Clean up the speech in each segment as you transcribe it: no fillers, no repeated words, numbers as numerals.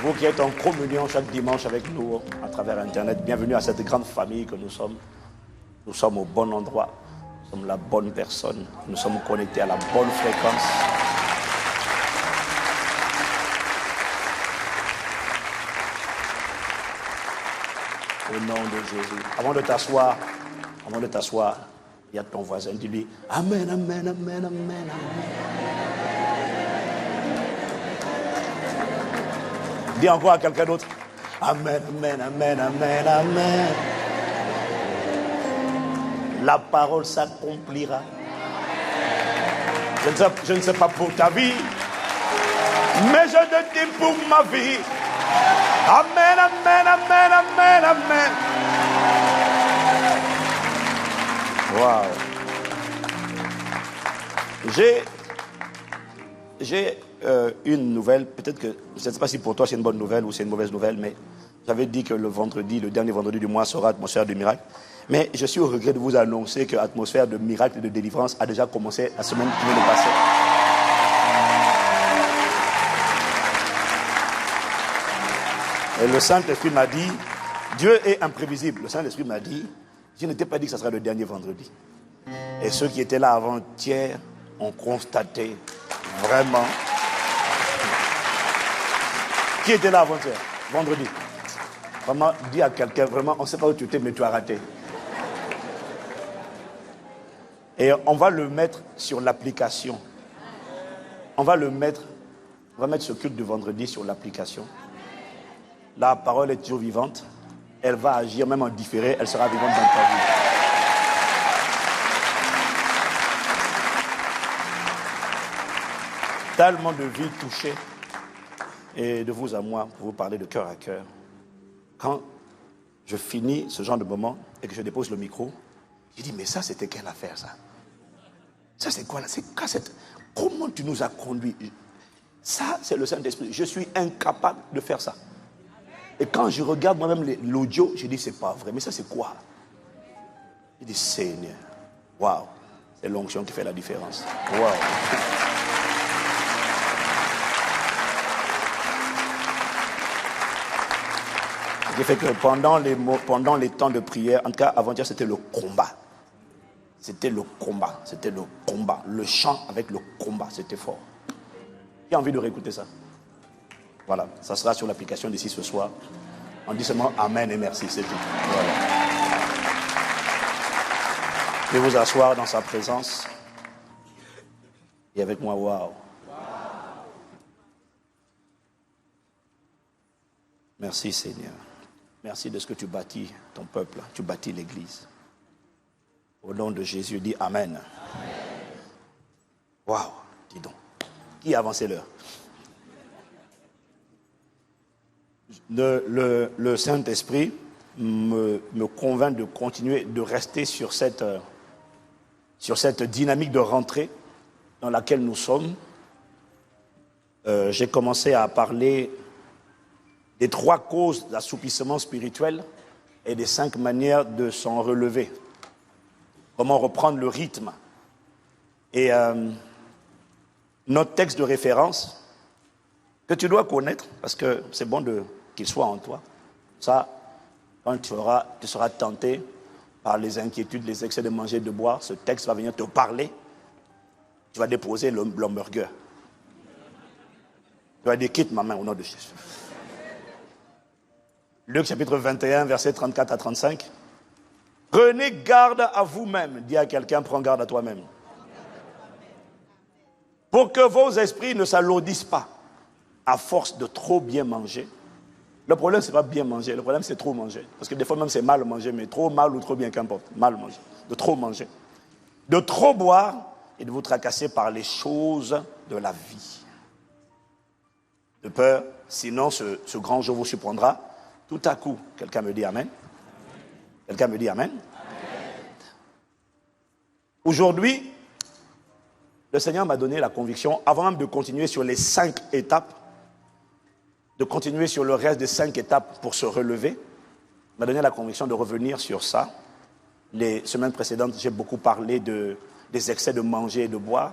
Vous qui êtes en communion chaque dimanche avec nous à travers Internet, bienvenue à cette grande famille que nous sommes. Nous sommes au bon endroit, nous sommes la bonne personne, nous sommes connectés à la bonne fréquence. Au nom de Jésus. Avant de t'asseoir, il y a ton voisin, dis-lui Amen, Amen, Amen, Amen, Amen. Dis encore à quelqu'un d'autre Amen, Amen, Amen, Amen, Amen. La parole s'accomplira. Je ne sais pas pour ta vie, mais je te dis pour ma vie. Amen, Amen, Amen, Amen, Amen. Wow. J'ai une nouvelle, peut-être que, je ne sais pas si pour toi c'est une bonne nouvelle ou c'est une mauvaise nouvelle, mais j'avais dit que le dernier vendredi du mois sera Atmosphère de miracle. Mais je suis au regret de vous annoncer que l'atmosphère de miracle et de délivrance a déjà commencé la semaine qui vient de passer. Et le Saint-Esprit m'a dit, Dieu est imprévisible. Le Saint-Esprit m'a dit, je n'étais pas dit que ce sera le dernier vendredi. Et ceux qui étaient là avant-hier ont constaté vraiment. Qui était là avant-hier? Vendredi. Vraiment, dis à quelqu'un, vraiment, on ne sait pas où tu étais, mais tu as raté. Et on va le mettre sur l'application. On va mettre ce culte de vendredi sur l'application. La parole est toujours vivante. Elle va agir même en différé. Elle sera vivante dans ta vie. Tellement de vies touchées. Et de vous à moi, pour vous parler de cœur à cœur. Quand je finis ce genre de moment et que je dépose le micro, je dis, mais ça, c'était quelle affaire, ça? Ça, c'est quoi, là? Comment tu nous as conduits? Ça, c'est le Saint-Esprit. Je suis incapable de faire ça. Et quand je regarde moi-même l'audio, je dis, c'est pas vrai. Mais ça, c'est quoi? Je dis, Seigneur, waouh, c'est l'onction qui fait la différence. Waouh. Ce qui fait que pendant les temps de prière, en tout cas, avant-hier, c'était le combat. C'était le combat. Le chant avec le combat, c'était fort. Qui a envie de réécouter ça? Voilà, ça sera sur l'application d'ici ce soir. On dit seulement Amen et merci, c'est tout. Voilà. Je vais vous asseoir dans sa présence. Et avec moi, waouh. Merci Seigneur. Merci de ce que tu bâtis ton peuple, tu bâtis l'Église. Au nom de Jésus, dis Amen. Waouh, dis donc. Qui a avancé l'heure? Le Saint-Esprit me convainc de continuer, de rester sur cette dynamique de rentrée dans laquelle nous sommes. J'ai commencé à parler des 3 causes d'assouplissement spirituel et des 5 manières de s'en relever. Comment reprendre le rythme. Et notre texte de référence, que tu dois connaître, parce que c'est bon qu'il soit en toi. Ça, quand tu seras tenté par les inquiétudes, les excès de manger et de boire, ce texte va venir te parler. Tu vas déposer l'hamburger. Tu vas dire, quitte ma main au nom de Jésus. Luc chapitre 21, versets 34 à 35. Prenez garde à vous-même. Dis à quelqu'un, prends garde à toi-même. Pour que vos esprits ne s'alourdissent pas à force de trop bien manger. Le problème, ce n'est pas bien manger. Le problème, c'est trop manger. Parce que des fois, même, c'est mal manger, mais trop mal ou trop bien, qu'importe. Mal manger. De trop manger. De trop boire et de vous tracasser par les choses de la vie. De peur, sinon, ce grand jour vous surprendra. Tout à coup, quelqu'un me dit Amen. Quelqu'un me dit Amen. Aujourd'hui, le Seigneur m'a donné la conviction, avant même de continuer sur les 5 étapes, de continuer sur le reste des 5 étapes pour se relever, il m'a donné la conviction de revenir sur ça. Les semaines précédentes, j'ai beaucoup parlé des excès de manger et de boire.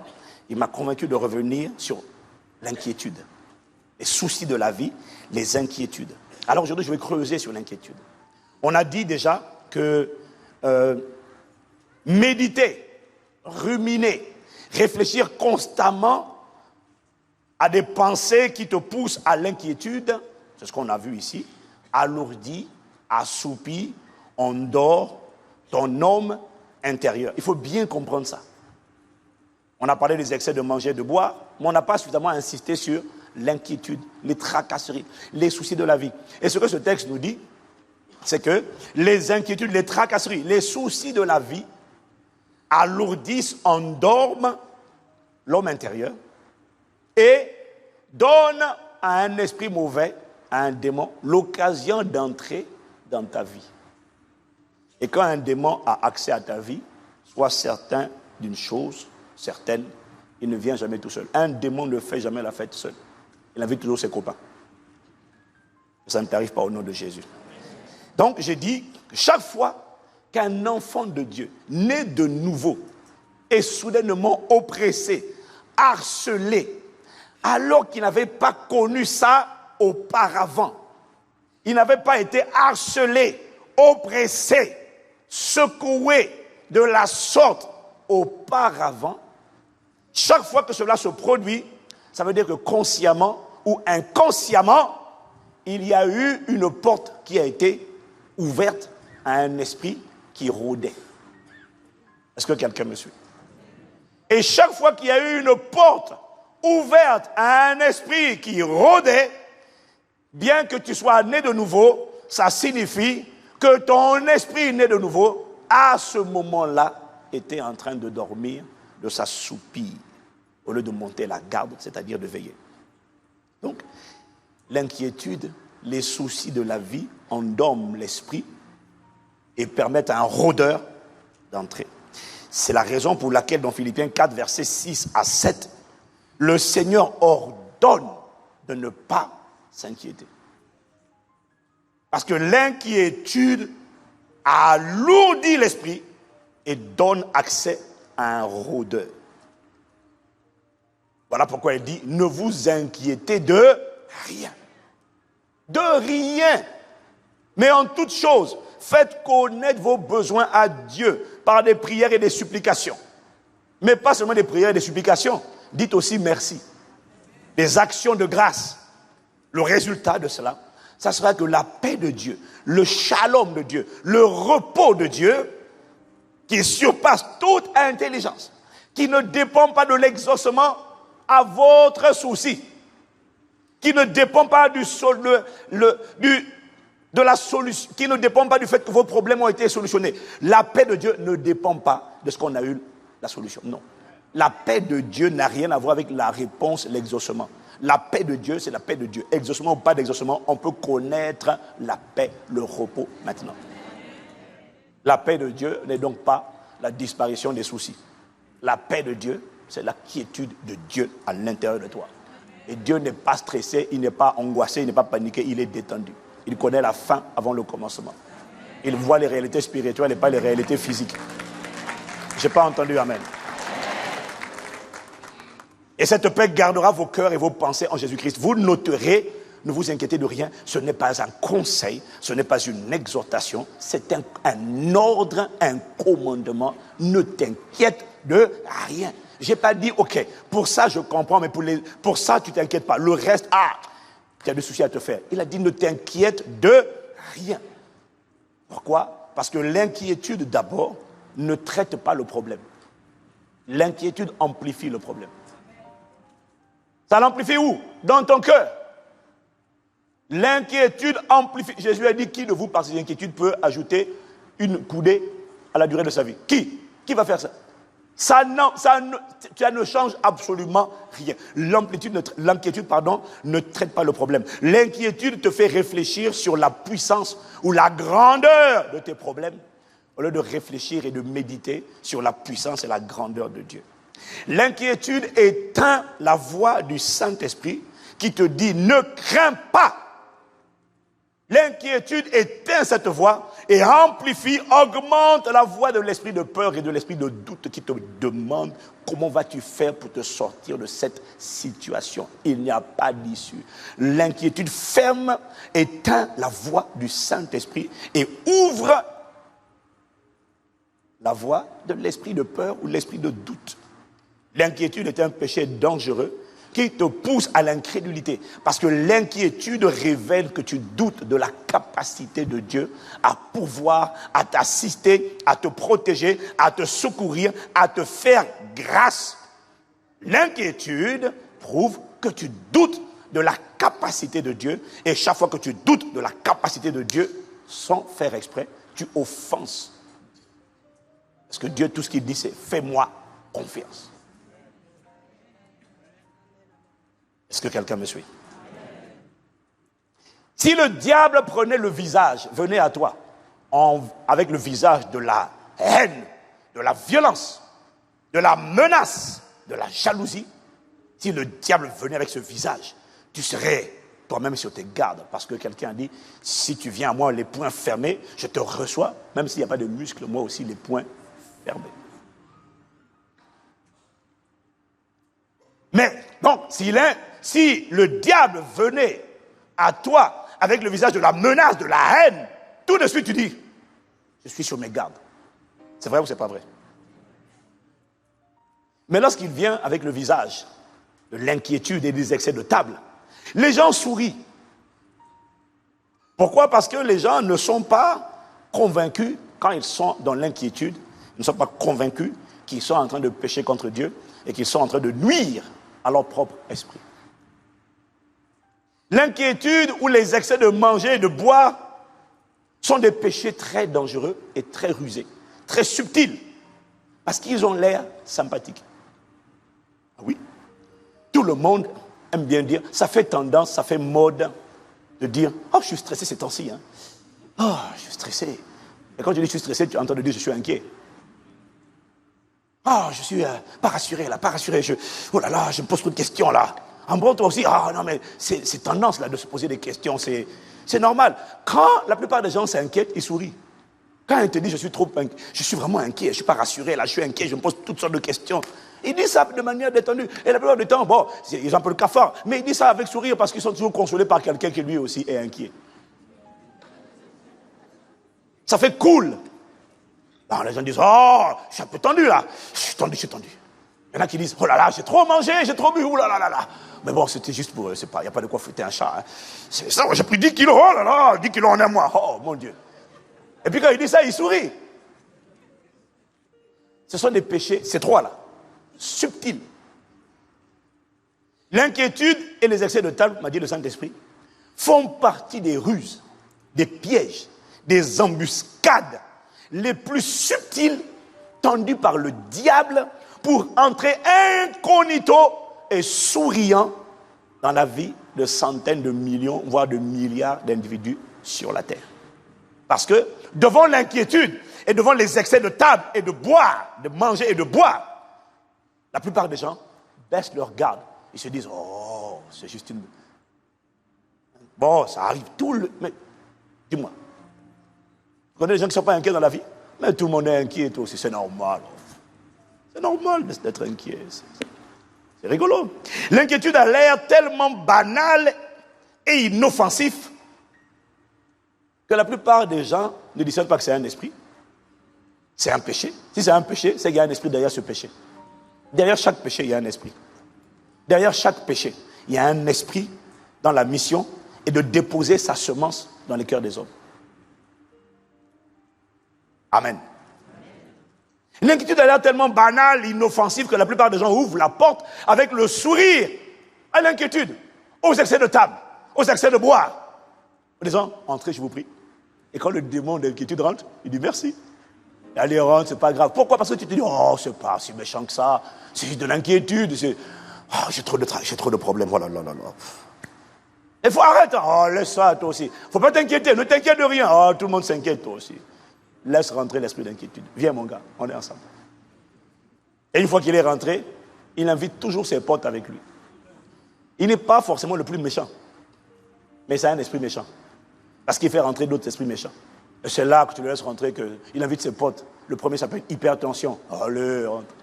Il m'a convaincu de revenir sur l'inquiétude. les soucis de la vie, les inquiétudes. Alors aujourd'hui, je vais creuser sur l'inquiétude. On a dit déjà que méditer, ruminer, réfléchir constamment à des pensées qui te poussent à l'inquiétude, c'est ce qu'on a vu ici, alourdit, assoupi, endort ton homme intérieur. Il faut bien comprendre ça. On a parlé des excès de manger et de boire, mais on n'a pas suffisamment insisté sur l'inquiétude, les tracasseries, les soucis de la vie. Et ce que ce texte nous dit, c'est que les inquiétudes, les tracasseries, les soucis de la vie alourdissent, endorment l'homme intérieur et donnent à un esprit mauvais, à un démon, l'occasion d'entrer dans ta vie. Et quand un démon a accès à ta vie, sois certain d'une chose certaine, il ne vient jamais tout seul. Un démon ne fait jamais la fête seul. Il invite toujours ses copains. Ça ne t'arrive pas au nom de Jésus. Donc, j'ai dit que chaque fois qu'un enfant de Dieu, né de nouveau, est soudainement oppressé, harcelé, alors qu'il n'avait pas connu ça auparavant, il n'avait pas été harcelé, oppressé, secoué de la sorte auparavant, chaque fois que cela se produit, ça veut dire que consciemment ou inconsciemment, il y a eu une porte qui a été ouverte à un esprit qui rôdait. Est-ce que quelqu'un me suit? Et chaque fois qu'il y a eu une porte ouverte à un esprit qui rôdait, bien que tu sois né de nouveau, ça signifie que ton esprit né de nouveau, à ce moment-là, était en train de dormir, de s'assoupir, au lieu de monter la garde, c'est-à-dire de veiller. Donc, l'inquiétude, les soucis de la vie endorment l'esprit et permettent à un rôdeur d'entrer. C'est la raison pour laquelle dans Philippiens 4, versets 6 à 7, le Seigneur ordonne de ne pas s'inquiéter. Parce que l'inquiétude alourdit l'esprit et donne accès à un rôdeur. Voilà pourquoi il dit, ne vous inquiétez de rien. De rien. Mais en toute chose, faites connaître vos besoins à Dieu par des prières et des supplications. Mais pas seulement des prières et des supplications. Dites aussi merci. Des actions de grâce. Le résultat de cela, ça sera que la paix de Dieu, le shalom de Dieu, le repos de Dieu, qui surpasse toute intelligence, qui ne dépend pas de l'exaucement à votre souci, qui ne dépend pas de la solution, qui ne dépend pas du fait que vos problèmes ont été solutionnés. La paix de Dieu ne dépend pas de ce qu'on a eu la solution. Non. La paix de Dieu n'a rien à voir avec la réponse, l'exaucement. La paix de Dieu, c'est la paix de Dieu. Exaucement ou pas d'exaucement, on peut connaître la paix, le repos maintenant. La paix de Dieu n'est donc pas la disparition des soucis. La paix de Dieu, c'est la quiétude de Dieu à l'intérieur de toi. Et Dieu n'est pas stressé, il n'est pas angoissé, il n'est pas paniqué, il est détendu. Il connaît la fin avant le commencement. Il voit les réalités spirituelles et pas les réalités physiques. Je n'ai pas entendu amen. Et cette paix gardera vos cœurs et vos pensées en Jésus-Christ. Vous noterez, ne vous inquiétez de rien, ce n'est pas un conseil, ce n'est pas une exhortation, c'est un ordre, un commandement. Ne t'inquiète de rien. Je n'ai pas dit, ok, pour ça je comprends, mais pour ça tu ne t'inquiètes pas. Le reste, tu as des soucis à te faire. Il a dit, ne t'inquiète de rien. Pourquoi? Parce que l'inquiétude d'abord ne traite pas le problème. L'inquiétude amplifie le problème. Ça l'amplifie où? Dans ton cœur. L'inquiétude amplifie. Jésus a dit, qui de vous, par ses inquiétudes, peut ajouter une coudée à la durée de sa vie? Qui va faire ça? Ça ne change absolument rien. L'inquiétude, ne traite pas le problème. L'inquiétude te fait réfléchir sur la puissance ou la grandeur de tes problèmes, au lieu de réfléchir et de méditer sur la puissance et la grandeur de Dieu. L'inquiétude éteint la voix du Saint-Esprit qui te dit « Ne crains pas ». L'inquiétude éteint cette voix et amplifie, augmente la voix de l'esprit de peur et de l'esprit de doute qui te demande comment vas-tu faire pour te sortir de cette situation. Il n'y a pas d'issue. L'inquiétude ferme, éteint la voix du Saint-Esprit et ouvre la voix de l'esprit de peur ou l'esprit de doute. L'inquiétude est un péché dangereux qui te pousse à l'incrédulité. Parce que l'inquiétude révèle que tu doutes de la capacité de Dieu à pouvoir, à t'assister, à te protéger, à te secourir, à te faire grâce. L'inquiétude prouve que tu doutes de la capacité de Dieu. Et chaque fois que tu doutes de la capacité de Dieu, sans faire exprès, tu offenses. Parce que Dieu, tout ce qu'il dit, c'est « fais-moi confiance ». Est-ce que quelqu'un me suit? Si le diable prenait le visage, venait à toi, avec le visage de la haine, de la violence, de la menace, de la jalousie, si le diable venait avec ce visage, tu serais toi-même sur tes gardes. Parce que quelqu'un a dit, si tu viens à moi les poings fermés, je te reçois, même s'il n'y a pas de muscles, moi aussi les poings fermés. Mais, donc, si le diable venait à toi avec le visage de la menace, de la haine, tout de suite tu dis, je suis sur mes gardes. C'est vrai ou c'est pas vrai? Mais lorsqu'il vient avec le visage de l'inquiétude et des excès de table, les gens sourient. Pourquoi? Parce que les gens ne sont pas convaincus quand ils sont dans l'inquiétude, ils ne sont pas convaincus qu'ils sont en train de pécher contre Dieu et qu'ils sont en train de nuire à leur propre esprit. L'inquiétude ou les excès de manger et de boire sont des péchés très dangereux et très rusés, très subtils, parce qu'ils ont l'air sympathiques. Oui, tout le monde aime bien dire, ça fait tendance, ça fait mode de dire, oh, je suis stressé ces temps-ci. Hein. Oh, je suis stressé. Et quand tu dis je suis stressé, tu entends dire je suis inquiet. Oh, je suis pas rassuré là, pas rassuré. Oh là là, je me pose trop de questions là. En bon, toi aussi, ah non, mais c'est tendance là de se poser des questions, c'est normal. Quand la plupart des gens s'inquiètent, ils sourient. Quand ils te disent je suis vraiment inquiet, je ne suis pas rassuré là, je suis inquiet, je me pose toutes sortes de questions. Ils disent ça de manière détendue. Et la plupart du temps, bon, ils ont un peu le cafard, mais ils disent ça avec sourire parce qu'ils sont toujours consolés par quelqu'un qui lui aussi est inquiet. Ça fait cool. Alors, les gens disent, oh, je suis un peu tendu là, je suis tendu. Il y en a qui disent, oh là là, j'ai trop mangé, j'ai trop bu, oh là là là là. Mais bon, c'était juste pour, il n'y a pas de quoi fouetter un chat. Hein. C'est ça, j'ai pris 10 kilos, oh là là, 10 kilos en un mois, oh mon Dieu. Et puis quand il dit ça, il sourit. Ce sont des péchés, ces trois-là, subtils. L'inquiétude et les excès de table, m'a dit le Saint-Esprit, font partie des ruses, des pièges, des embuscades les plus subtiles tendues par le diable pour entrer incognito et souriant dans la vie de centaines de millions, voire de milliards d'individus sur la terre. Parce que devant l'inquiétude et devant les excès de table et de boire, de manger et de boire, la plupart des gens baissent leur garde. Ils se disent, oh, c'est juste une... Bon, ça arrive tout le... Mais, dis-moi, vous connaissez des gens qui ne sont pas inquiets dans la vie? Mais tout le monde est inquiet, toi aussi, c'est normal. C'est normal d'être inquiet. C'est rigolo. L'inquiétude a l'air tellement banale et inoffensif que la plupart des gens ne discernent pas que c'est un esprit. C'est un péché. Si c'est un péché, c'est qu'il y a un esprit derrière ce péché. Derrière chaque péché, il y a un esprit. Derrière chaque péché, il y a un esprit dans la mission et de déposer sa semence dans les cœurs des hommes. Amen. L'inquiétude a l'air tellement banale, inoffensive que la plupart des gens ouvrent la porte avec le sourire à l'inquiétude, aux excès de table, aux excès de boire. En disant, entrez, je vous prie. Et quand le démon d'inquiétude rentre, il dit merci. Et allez, rentre, c'est pas grave. Pourquoi? Parce que tu te dis, oh, c'est pas si méchant que ça. C'est juste de l'inquiétude. Oh, j'ai trop de problèmes. Voilà, là. Il faut arrêter. Oh, laisse ça, toi aussi. Faut pas t'inquiéter. Ne t'inquiète de rien. Oh, tout le monde s'inquiète, toi aussi. Laisse rentrer l'esprit d'inquiétude. Viens, mon gars, on est ensemble. Et une fois qu'il est rentré, il invite toujours ses potes avec lui. Il n'est pas forcément le plus méchant, mais c'est un esprit méchant. Parce qu'il fait rentrer d'autres esprits méchants. Et c'est là que tu le laisses rentrer, qu'il invite ses potes. Le premier s'appelle hypertension. Allez, rentre.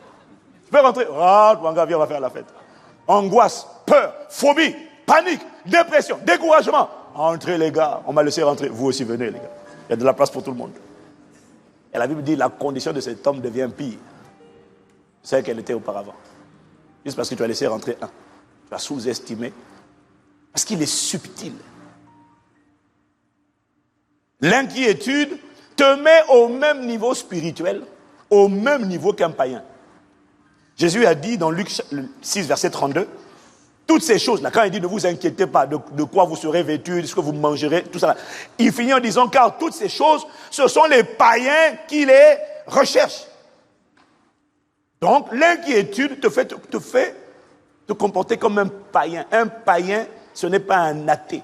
Tu peux rentrer. Rentre, mon gars, viens, on va faire la fête. Angoisse, peur, phobie, panique, dépression, découragement. Entrez, les gars. On m'a laissé rentrer. Vous aussi, venez, les gars. Il y a de la place pour tout le monde. Et la Bible dit la condition de cet homme devient pire. Celle qu'elle était auparavant. Juste parce que tu as laissé rentrer un. Tu as sous-estimé. Parce qu'il est subtil. L'inquiétude te met au même niveau spirituel, au même niveau qu'un païen. Jésus a dit dans Luc 6, verset 32, toutes ces choses-là, quand il dit ne vous inquiétez pas de quoi vous serez vêtus, de ce que vous mangerez, tout ça, il finit en disant car toutes ces choses, ce sont les païens qui les recherchent. Donc l'inquiétude te fait te comporter comme un païen. Un païen, ce n'est pas un athée.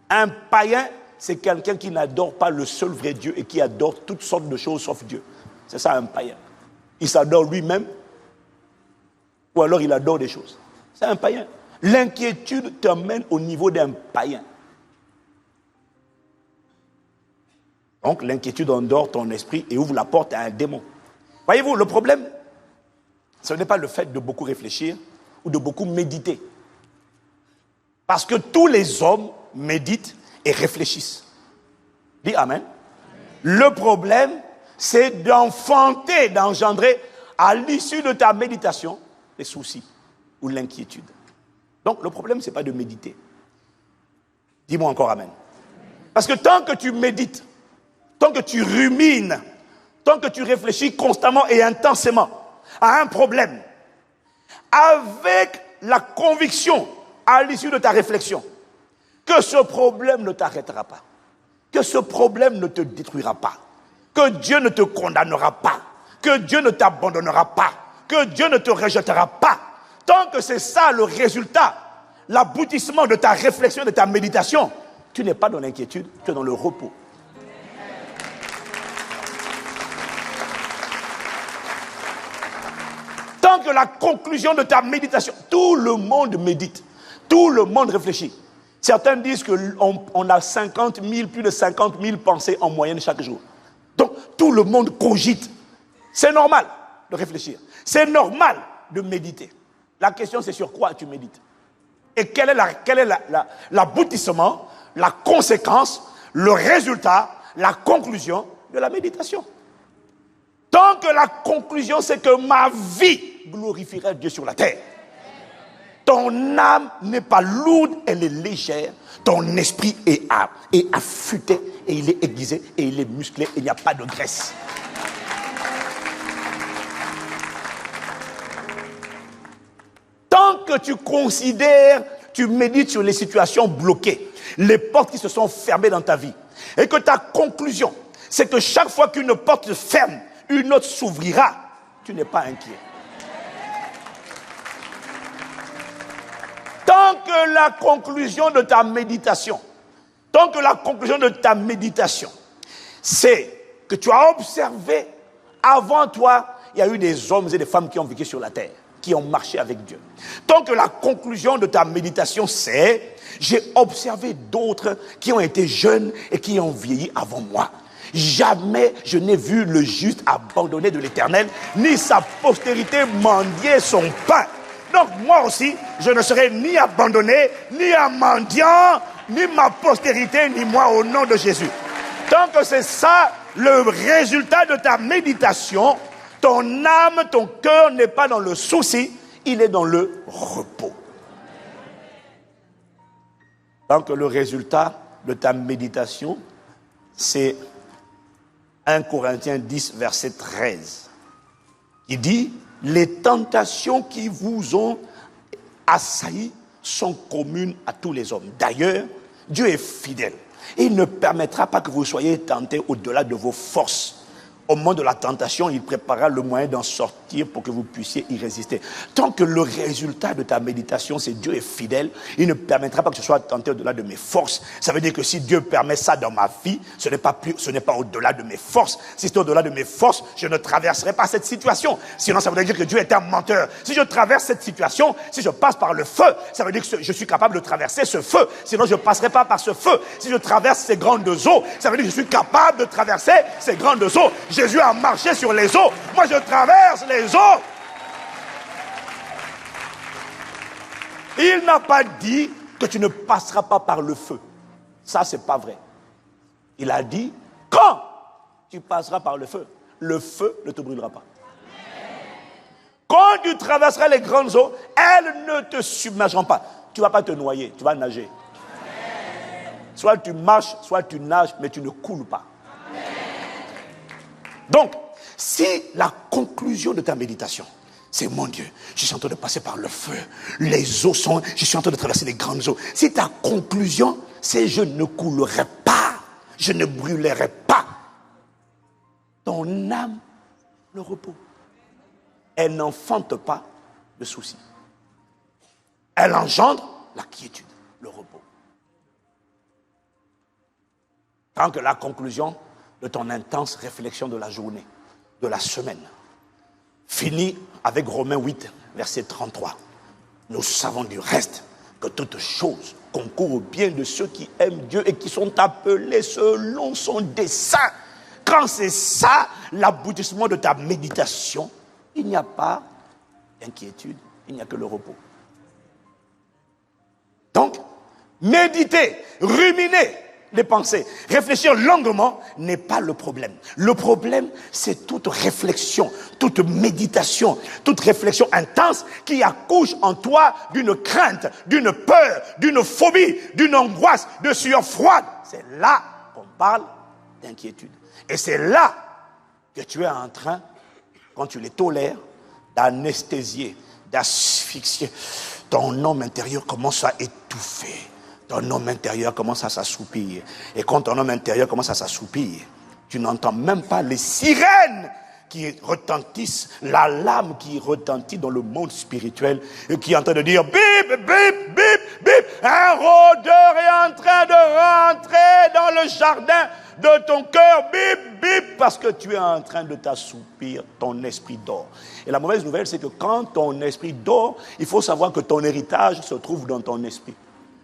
Un païen, c'est quelqu'un qui n'adore pas le seul vrai Dieu et qui adore toutes sortes de choses sauf Dieu. C'est ça un païen. Il s'adore lui-même ou alors il adore des choses. C'est un païen. L'inquiétude t'emmène au niveau d'un païen. Donc l'inquiétude endort ton esprit et ouvre la porte à un démon. Voyez-vous, le problème, ce n'est pas le fait de beaucoup réfléchir ou de beaucoup méditer. Parce que tous les hommes méditent et réfléchissent. Dis Amen. Le problème, c'est d'engendrer à l'issue de ta méditation les soucis ou l'inquiétude. Donc le problème, ce n'est pas de méditer. Dis-moi encore Amen. Parce que tant que tu médites, tant que tu rumines, tant que tu réfléchis constamment et intensément à un problème, avec la conviction à l'issue de ta réflexion, que ce problème ne t'arrêtera pas, que ce problème ne te détruira pas, que Dieu ne te condamnera pas, que Dieu ne t'abandonnera pas, que Dieu ne te rejettera pas. Tant que c'est ça le résultat, l'aboutissement de ta réflexion, de ta méditation, tu n'es pas dans l'inquiétude, tu es dans le repos. Tant que la conclusion de ta méditation, tout le monde médite, tout le monde réfléchit. Certains disent qu'on a 50 000, plus de 50 000 pensées en moyenne chaque jour. Donc, tout le monde cogite. C'est normal de réfléchir. C'est normal de méditer. La question, c'est sur quoi tu médites. Et quel est l'aboutissement, la conséquence, le résultat, la conclusion de la méditation. Tant que la conclusion, c'est que ma vie glorifierait Dieu sur la terre. Ton âme n'est pas lourde, elle est légère. Ton esprit est affûté, et il est aiguisé, et il est musclé, et il n'y a pas de graisse. Tant que tu considères, tu médites sur les situations bloquées, les portes qui se sont fermées dans ta vie, et que ta conclusion, c'est que chaque fois qu'une porte se ferme, une autre s'ouvrira, tu n'es pas inquiet. Tant que la conclusion de ta méditation, c'est que tu as observé, avant toi, il y a eu des hommes et des femmes qui ont vécu sur la terre, qui ont marché avec Dieu. Tant que la conclusion de ta méditation, c'est, j'ai observé d'autres qui ont été jeunes et qui ont vieilli avant moi. Jamais je n'ai vu le juste abandonné de l'Éternel, ni sa postérité mendier son pain. Donc moi aussi, je ne serai ni abandonné, ni un mendiant, ni ma postérité, ni moi au nom de Jésus. Tant que c'est ça, le résultat de ta méditation, ton âme, ton cœur n'est pas dans le souci, il est dans le repos. Tant que le résultat de ta méditation, c'est 1 Corinthiens 10, verset 13. Il dit, les tentations qui vous ont assaillis sont communes à tous les hommes. D'ailleurs, Dieu est fidèle. Il ne permettra pas que vous soyez tentés au-delà de vos forces. Au moment de la tentation, il préparera le moyen d'en sortir pour que vous puissiez y résister. Tant que le résultat de ta méditation, c'est Dieu est fidèle, il ne permettra pas que je sois tenté au-delà de mes forces. Ça veut dire que si Dieu permet ça dans ma vie, ce n'est pas au-delà de mes forces. Si c'est au-delà de mes forces, je ne traverserai pas cette situation. Sinon, ça voudrait dire que Dieu est un menteur. Si je traverse cette situation, si je passe par le feu, ça veut dire que je suis capable de traverser ce feu. Sinon, je ne passerai pas par ce feu. Si je traverse ces grandes eaux, ça veut dire que je suis capable de traverser ces grandes eaux. Jésus a marché sur les eaux. Moi, je traverse les eaux. Il n'a pas dit que tu ne passeras pas par le feu. Ça, c'est pas vrai. Il a dit, quand tu passeras par le feu ne te brûlera pas. Quand tu traverseras les grandes eaux, elles ne te submergeront pas. Tu ne vas pas te noyer, tu vas nager. Soit tu marches, soit tu nages, mais tu ne coules pas. Donc, si la conclusion de ta méditation, c'est mon Dieu, je suis en train de passer par le feu, les eaux sont, je suis en train de traverser les grandes eaux. Si ta conclusion, c'est je ne coulerai pas, je ne brûlerai pas, ton âme le repos. Elle n'enfante pas de soucis. Elle engendre la quiétude, le repos. Tant que la conclusion de ton intense réflexion de la journée, de la semaine, finit avec Romains 8, verset 33. Nous savons du reste que toute chose concourt au bien de ceux qui aiment Dieu et qui sont appelés selon son dessein. Quand c'est ça l'aboutissement de ta méditation, il n'y a pas d'inquiétude, il n'y a que le repos. Donc, méditer, ruminer les pensées, réfléchir longuement n'est pas le problème. Le problème, c'est toute réflexion, toute méditation, toute réflexion intense qui accouche en toi d'une crainte, d'une peur, d'une phobie, d'une angoisse, de sueur froide. C'est là qu'on parle d'inquiétude. Et c'est là que tu es en train, quand tu les tolères, d'anesthésier, d'asphyxier. Ton homme intérieur commence à étouffer. Ton homme intérieur commence à s'assoupir. Et quand ton homme intérieur commence à s'assoupir, tu n'entends même pas les sirènes qui retentissent, l'alarme qui retentit dans le monde spirituel et qui est en train de dire bip, bip, bip, bip. Un rôdeur est en train de rentrer dans le jardin de ton cœur, bip, bip, parce que tu es en train de t'assoupir, ton esprit dort. Et la mauvaise nouvelle, c'est que quand ton esprit dort, il faut savoir que ton héritage se trouve dans ton esprit.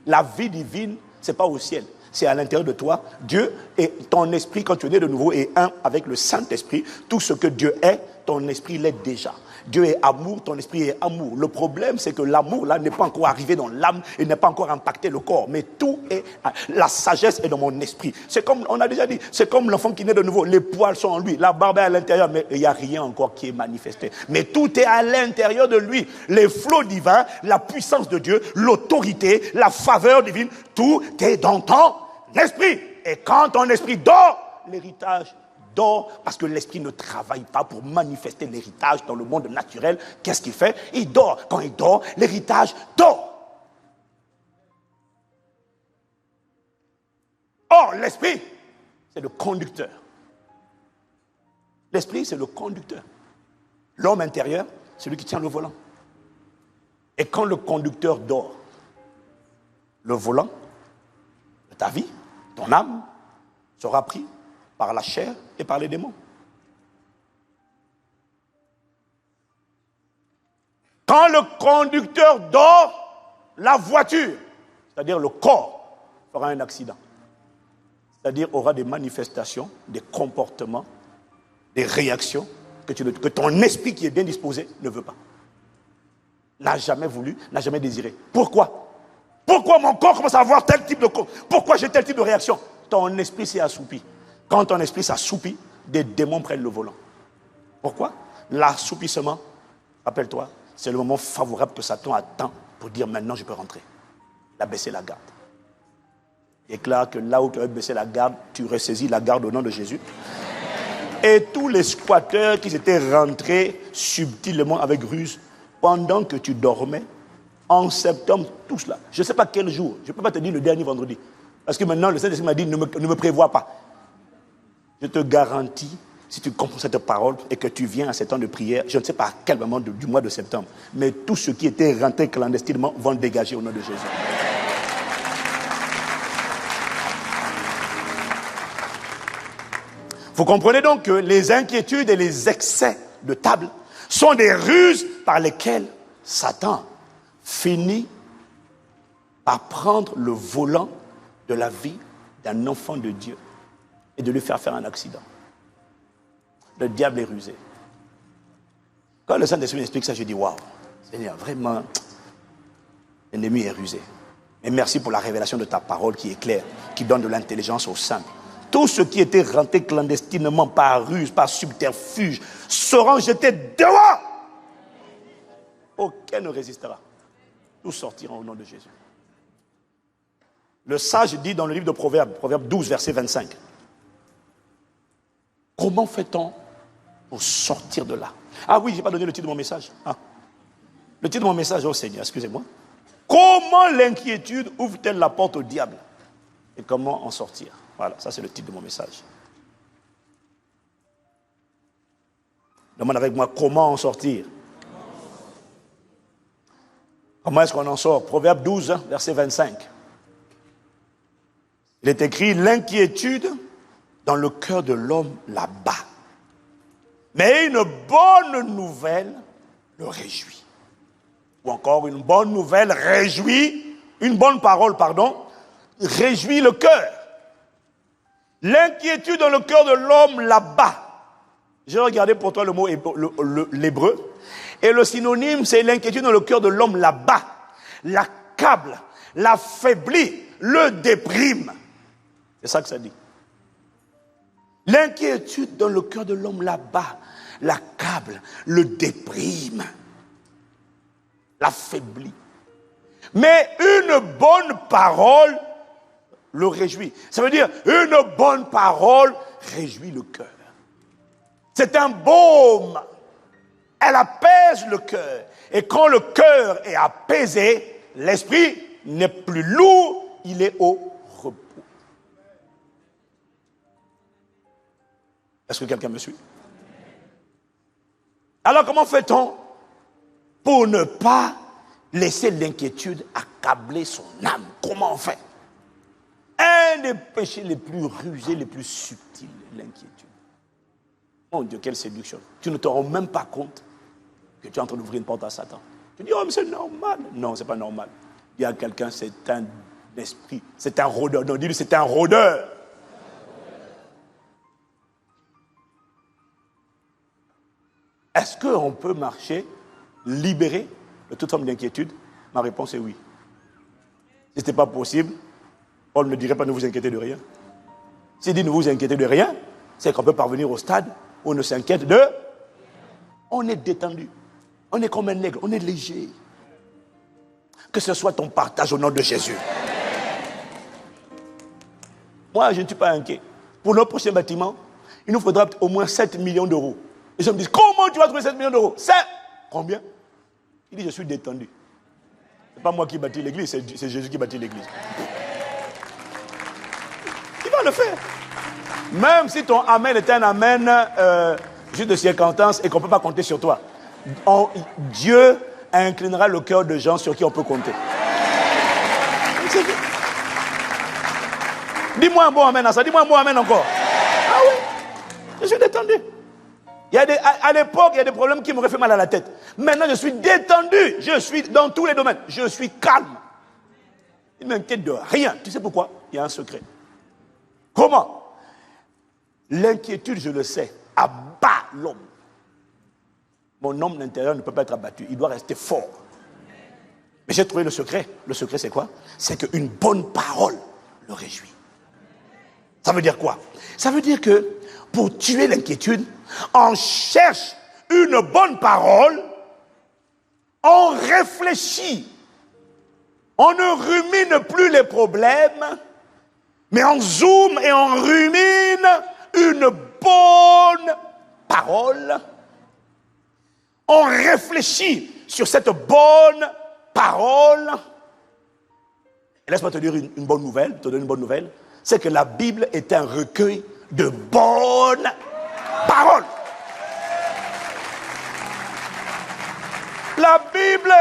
La vie divine, ce n'est pas au ciel, c'est à l'intérieur de toi. Dieu et ton esprit, quand tu es né de nouveau, est un avec le Saint-Esprit. Tout ce que Dieu est, ton esprit l'est déjà. Dieu est amour, ton esprit est amour. Le problème, c'est que l'amour, là, n'est pas encore arrivé dans l'âme et n'est pas encore impacté le corps. Mais tout est, la sagesse est dans mon esprit. C'est comme, on a déjà dit, c'est comme l'enfant qui naît de nouveau. Les poils sont en lui, la barbe est à l'intérieur, mais il n'y a rien encore qui est manifesté. Mais tout est à l'intérieur de lui. Les flots divins, la puissance de Dieu, l'autorité, la faveur divine, tout est dans ton esprit. Et quand ton esprit dort, l'héritage dort, parce que l'esprit ne travaille pas pour manifester l'héritage dans le monde naturel. Qu'est-ce qu'il fait? Il dort. Quand il dort, l'héritage dort. Or, l'esprit, c'est le conducteur. L'esprit, c'est le conducteur. L'homme intérieur, c'est celui qui tient le volant. Et quand le conducteur dort, le volant de ta vie, ton âme, sera pris par la chair et par les démons. Quand le conducteur dort, la voiture, c'est-à-dire le corps, fera un accident. C'est-à-dire aura des manifestations, des comportements, des réactions que ton esprit qui est bien disposé ne veut pas. N'a jamais voulu, n'a jamais désiré. Pourquoi? Pourquoi mon corps commence à avoir tel type de corps? Pourquoi j'ai tel type de réaction? Ton esprit s'est assoupi. Quand ton esprit s'assoupit, des démons prennent le volant. Pourquoi? L'assoupissement, rappelle-toi, c'est le moment favorable que Satan attend pour dire maintenant je peux rentrer. Il a baissé la garde. Il est clair que là où tu as baissé la garde, tu ressaisis la garde au nom de Jésus. Et tous les squatteurs qui étaient rentrés subtilement avec ruse, pendant que tu dormais, en septembre, tous là, je ne sais pas quel jour, je ne peux pas te dire le dernier vendredi, parce que maintenant le Saint-Esprit m'a dit ne me prévois pas. Je te garantis si tu comprends cette parole et que tu viens à ce temps de prière, je ne sais pas à quel moment du mois de septembre, mais tous ceux qui étaient rentrés clandestinement vont dégager au nom de Jésus. Vous comprenez donc que les inquiétudes et les excès de table sont des ruses par lesquelles Satan finit par prendre le volant de la vie d'un enfant de Dieu et de lui faire un accident. Le diable est rusé. Quand le Saint-Esprit m'explique ça, je dis waouh, Seigneur, vraiment, l'ennemi est rusé. Et merci pour la révélation de ta parole qui est claire, qui donne de l'intelligence aux saints. Tous ceux qui étaient rentrés clandestinement par ruse, par subterfuge, seront jetés dehors. Aucun ne résistera. Tous sortiront au nom de Jésus. Le sage dit dans le livre de Proverbes, Proverbe 12, verset 25. Comment fait-on pour sortir de là? Ah oui, je n'ai pas donné le titre de mon message. Ah. Le titre de mon message, oh Seigneur, excusez-moi. Comment l'inquiétude ouvre-t-elle la porte au diable? Et comment en sortir? Voilà, ça c'est le titre de mon message. Demande avec moi, comment en sortir? Comment est-ce qu'on en sort? Proverbe 12, verset 25. Il est écrit, l'inquiétude dans le cœur de l'homme là-bas. Mais une bonne nouvelle le réjouit. Ou encore une bonne nouvelle réjouit, une bonne parole, pardon, réjouit le cœur. L'inquiétude dans le cœur de l'homme là-bas. J'ai regardé pour toi le mot l'hébreu. Et le synonyme, c'est l'inquiétude dans le cœur de l'homme là-bas. L'accable, l'affaiblit, le déprime. C'est ça que ça dit. L'inquiétude dans le cœur de l'homme là-bas l'accable, le déprime, l'affaiblit. Mais une bonne parole le réjouit. Ça veut dire, une bonne parole réjouit le cœur. C'est un baume. Elle apaise le cœur. Et quand le cœur est apaisé, l'esprit n'est plus lourd, il est au repos. Est-ce que quelqu'un me suit? Alors comment fait-on pour ne pas laisser l'inquiétude accabler son âme? Comment on fait? Un des péchés les plus rusés, les plus subtils, l'inquiétude. Mon Dieu, quelle séduction. Tu ne te rends même pas compte que tu es en train d'ouvrir une porte à Satan. Tu dis, oh mais c'est normal. Non, c'est pas normal. Il y a quelqu'un, c'est un esprit, c'est un rôdeur. Non, dis-lui, c'est un rôdeur. Est-ce qu'on peut marcher libéré de toute forme d'inquiétude? Ma réponse est oui. Si ce n'était pas possible, Paul ne dirait pas ne vous inquiétez de rien. S'il dit ne vous inquiétez de rien, c'est qu'on peut parvenir au stade où on ne s'inquiète de... On est détendu. On est comme un aigle. On est léger. Que ce soit ton partage au nom de Jésus. Moi, je ne suis pas inquiet. Pour notre prochain bâtiment, il nous faudra au moins 7 millions d'euros. Les gens me disent, comment tu vas trouver 7 millions d'euros? C'est combien? Il dit, je suis détendu. Ce n'est pas moi qui bâtis l'église, c'est Jésus qui bâtit l'église. Il va le faire. Même si ton amen est un amen juste de circonstance et qu'on ne peut pas compter sur toi. Dieu inclinera le cœur de gens sur qui on peut compter. Dis-moi un bon amen à ça, dis-moi un bon amen encore. Ah oui, je suis détendu. À l'époque, il y a des problèmes qui m'auraient fait mal à la tête. Maintenant, je suis détendu. Je suis dans tous les domaines. Je suis calme. Il ne m'inquiète de rien. Tu sais pourquoi? Il y a un secret. Comment? L'inquiétude, je le sais, abat l'homme. Mon homme intérieur ne peut pas être abattu. Il doit rester fort. Mais j'ai trouvé le secret. Le secret, c'est quoi? C'est qu'une bonne parole le réjouit. Ça veut dire quoi? Ça veut dire que pour tuer l'inquiétude, on cherche une bonne parole, on réfléchit, on ne rumine plus les problèmes, mais on zoome et on rumine une bonne parole. On réfléchit sur cette bonne parole. Et laisse-moi te dire une bonne nouvelle, te donner une bonne nouvelle. C'est que la Bible est un recueil de bonnes paroles. La Bible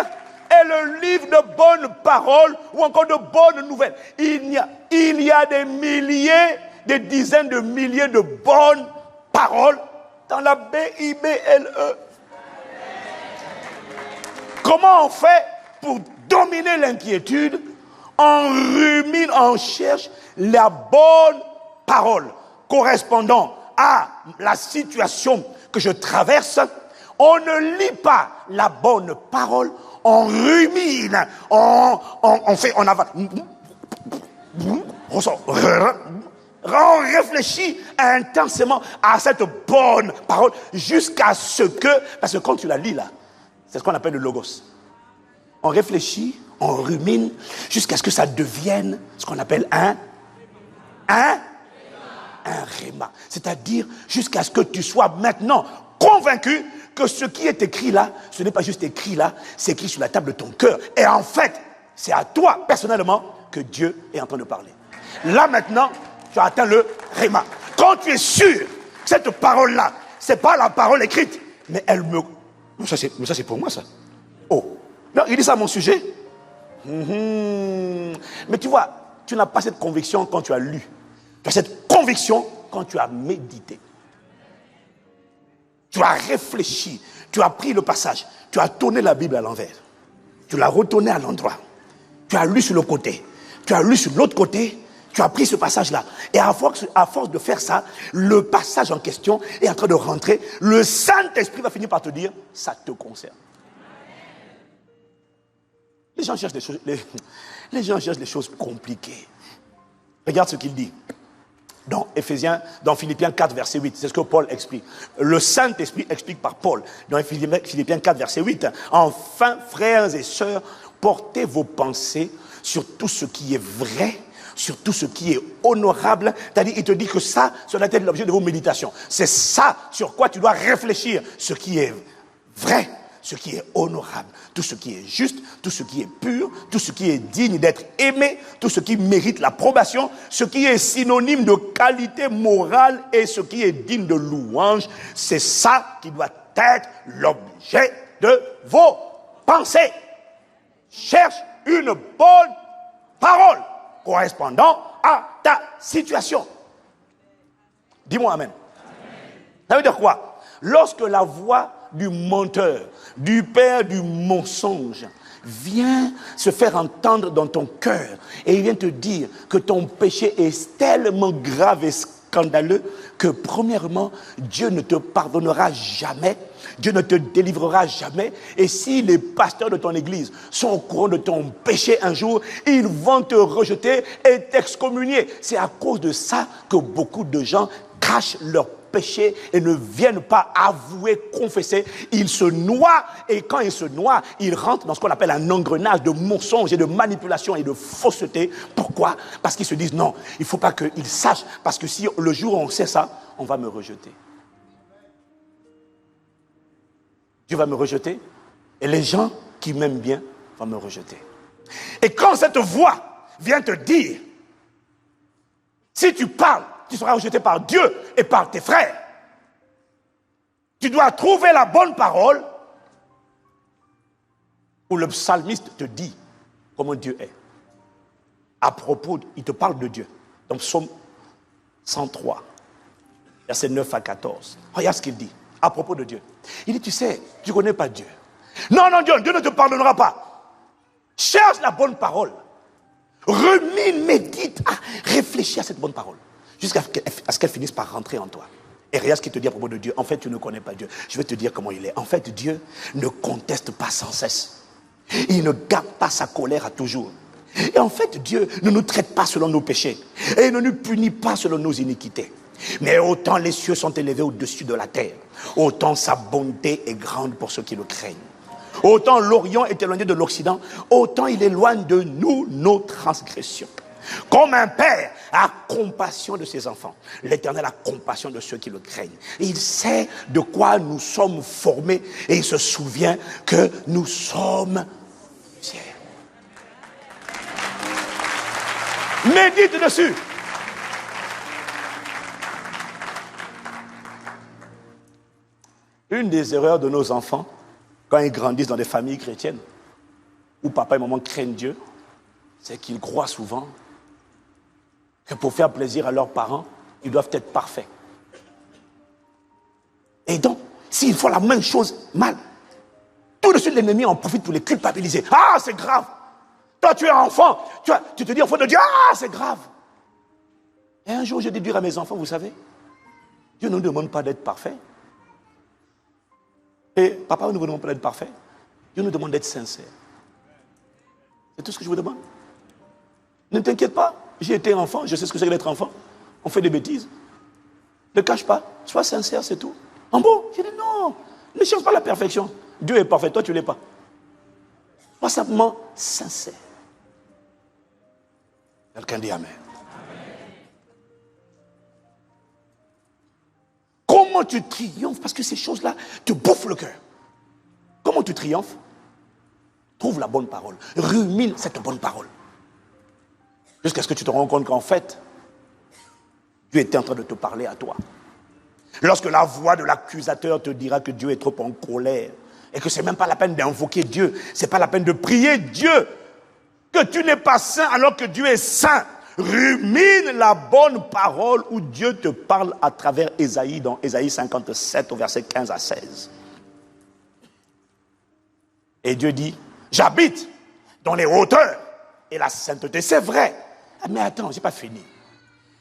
est le livre de bonnes paroles ou encore de bonnes nouvelles. Il y a des milliers, des dizaines de milliers de bonnes paroles dans la Bible. Comment on fait pour dominer l'inquiétude? On rumine, on cherche la bonne parole correspondant à la situation que je traverse. On ne lit pas la bonne parole, on rumine, on avale, on réfléchit intensément à cette bonne parole jusqu'à ce que, parce que quand tu la lis là, c'est ce qu'on appelle le logos. On réfléchit, on rumine, jusqu'à ce que ça devienne ce qu'on appelle un réma. C'est-à-dire jusqu'à ce que tu sois maintenant convaincu que ce qui est écrit là, ce n'est pas juste écrit là, c'est écrit sur la table de ton cœur. Et en fait, c'est à toi, personnellement, que Dieu est en train de parler. Là maintenant, tu as atteint le réma. Quand tu es sûr que cette parole-là, ce n'est pas la parole écrite, mais elle me... Mais ça c'est pour moi ça. Oh, non, il dit ça à mon sujet. Mais tu vois, tu n'as pas cette conviction quand tu as lu. Tu as cette conviction quand tu as médité. Tu as réfléchi, tu as pris le passage, tu as tourné la Bible à l'envers. Tu l'as retourné à l'endroit. Tu as lu sur le côté, tu as lu sur l'autre côté, tu as pris ce passage-là. Et à force de faire ça, le passage en question est en train de rentrer. Le Saint-Esprit va finir par te dire, ça te concerne. Les gens cherchent des choses compliquées. Regarde ce qu'il dit. Dans Philippiens 4, verset 8, c'est ce que Paul explique. Le Saint-Esprit explique par Paul. Dans Philippiens 4, verset 8, enfin, frères et sœurs, portez vos pensées sur tout ce qui est vrai, sur tout ce qui est honorable. C'est-à-dire, il te dit que ça doit être l'objet de vos méditations. C'est ça sur quoi tu dois réfléchir. Ce qui est vrai, ce qui est honorable, tout ce qui est juste, tout ce qui est pur, tout ce qui est digne d'être aimé, tout ce qui mérite l'approbation, ce qui est synonyme de qualité morale et ce qui est digne de louange, c'est ça qui doit être l'objet de vos pensées. Cherche une bonne parole correspondant à ta situation. Dis-moi amen. Ça veut dire quoi? Lorsque la voix du menteur, du père du mensonge, vient se faire entendre dans ton cœur et il vient te dire que ton péché est tellement grave et scandaleux que premièrement, Dieu ne te pardonnera jamais, Dieu ne te délivrera jamais. Et si les pasteurs de ton église sont au courant de ton péché un jour, ils vont te rejeter et t'excommunier. C'est à cause de ça que beaucoup de gens cachent leur péché et ne viennent pas avouer, confesser. Ils se noient et quand ils se noient, ils rentrent dans ce qu'on appelle un engrenage de mensonges et de manipulation et de fausseté. Pourquoi? Parce qu'ils se disent non, il ne faut pas qu'ils sachent, parce que si le jour où on sait ça, on va me rejeter. Dieu va me rejeter et les gens qui m'aiment bien vont me rejeter. Et quand cette voix vient te dire, si tu parles, tu seras rejeté par Dieu et par tes frères. Tu dois trouver la bonne parole où le psalmiste te dit comment Dieu est. À propos, il te parle de Dieu. Dans Psaume 103, versets 9 à 14. Regarde ce qu'il dit à propos de Dieu. Il dit, tu sais, tu ne connais pas Dieu. Non, Dieu ne te pardonnera pas. Cherche la bonne parole. Rumine, médite, réfléchis à cette bonne parole. Jusqu'à ce qu'elle finisse par rentrer en toi. Et regarde ce qu'il te dit à propos de Dieu. En fait, tu ne connais pas Dieu. Je vais te dire comment il est. En fait, Dieu ne conteste pas sans cesse. Il ne garde pas sa colère à toujours. Et en fait, Dieu ne nous traite pas selon nos péchés. Et il ne nous punit pas selon nos iniquités. Mais autant les cieux sont élevés au-dessus de la terre, autant sa bonté est grande pour ceux qui le craignent. Autant l'Orient est éloigné de l'Occident, autant il éloigne de nous nos transgressions. Comme un père a compassion de ses enfants, l'Éternel a compassion de ceux qui le craignent. Et il sait de quoi nous sommes formés et il se souvient que nous sommes fiers. Médite dessus. Une des erreurs de nos enfants, quand ils grandissent dans des familles chrétiennes, où papa et maman craignent Dieu, c'est qu'ils croient souvent que pour faire plaisir à leurs parents, ils doivent être parfaits. Et donc, s'ils font la même chose mal, tout de suite l'ennemi en profite pour les culpabiliser. Ah, c'est grave. Toi, tu es enfant, tu te dis enfant de Dieu, ah, c'est grave. Et un jour, je dis dire à mes enfants, vous savez, Dieu ne nous demande pas d'être parfait. Et papa ne nous demande pas d'être parfait. Dieu nous demande d'être sincère. C'est tout ce que je vous demande. Ne t'inquiète pas, j'ai été enfant, je sais ce que c'est que d'être enfant. On fait des bêtises. Ne cache pas, sois sincère, c'est tout. En bon, j'ai dit non, ne cherche pas la perfection. Dieu est parfait, toi tu ne l'es pas. Sois simplement sincère. Quelqu'un dit Amen. Comment tu triomphes? Parce que ces choses-là te bouffent le cœur. Comment tu triomphes? Trouve la bonne parole. Rumine cette bonne parole. Jusqu'à ce que tu te rends compte qu'en fait, Dieu était en train de te parler à toi. Lorsque la voix de l'accusateur te dira que Dieu est trop en colère et que ce n'est même pas la peine d'invoquer Dieu, ce n'est pas la peine de prier Dieu, que tu n'es pas saint alors que Dieu est saint. Rumine la bonne parole où Dieu te parle à travers Ésaïe, dans Ésaïe 57 au verset 15 à 16. Et Dieu dit, j'habite dans les hauteurs et la sainteté, c'est vrai. Ah, mais attends, je n'ai pas fini.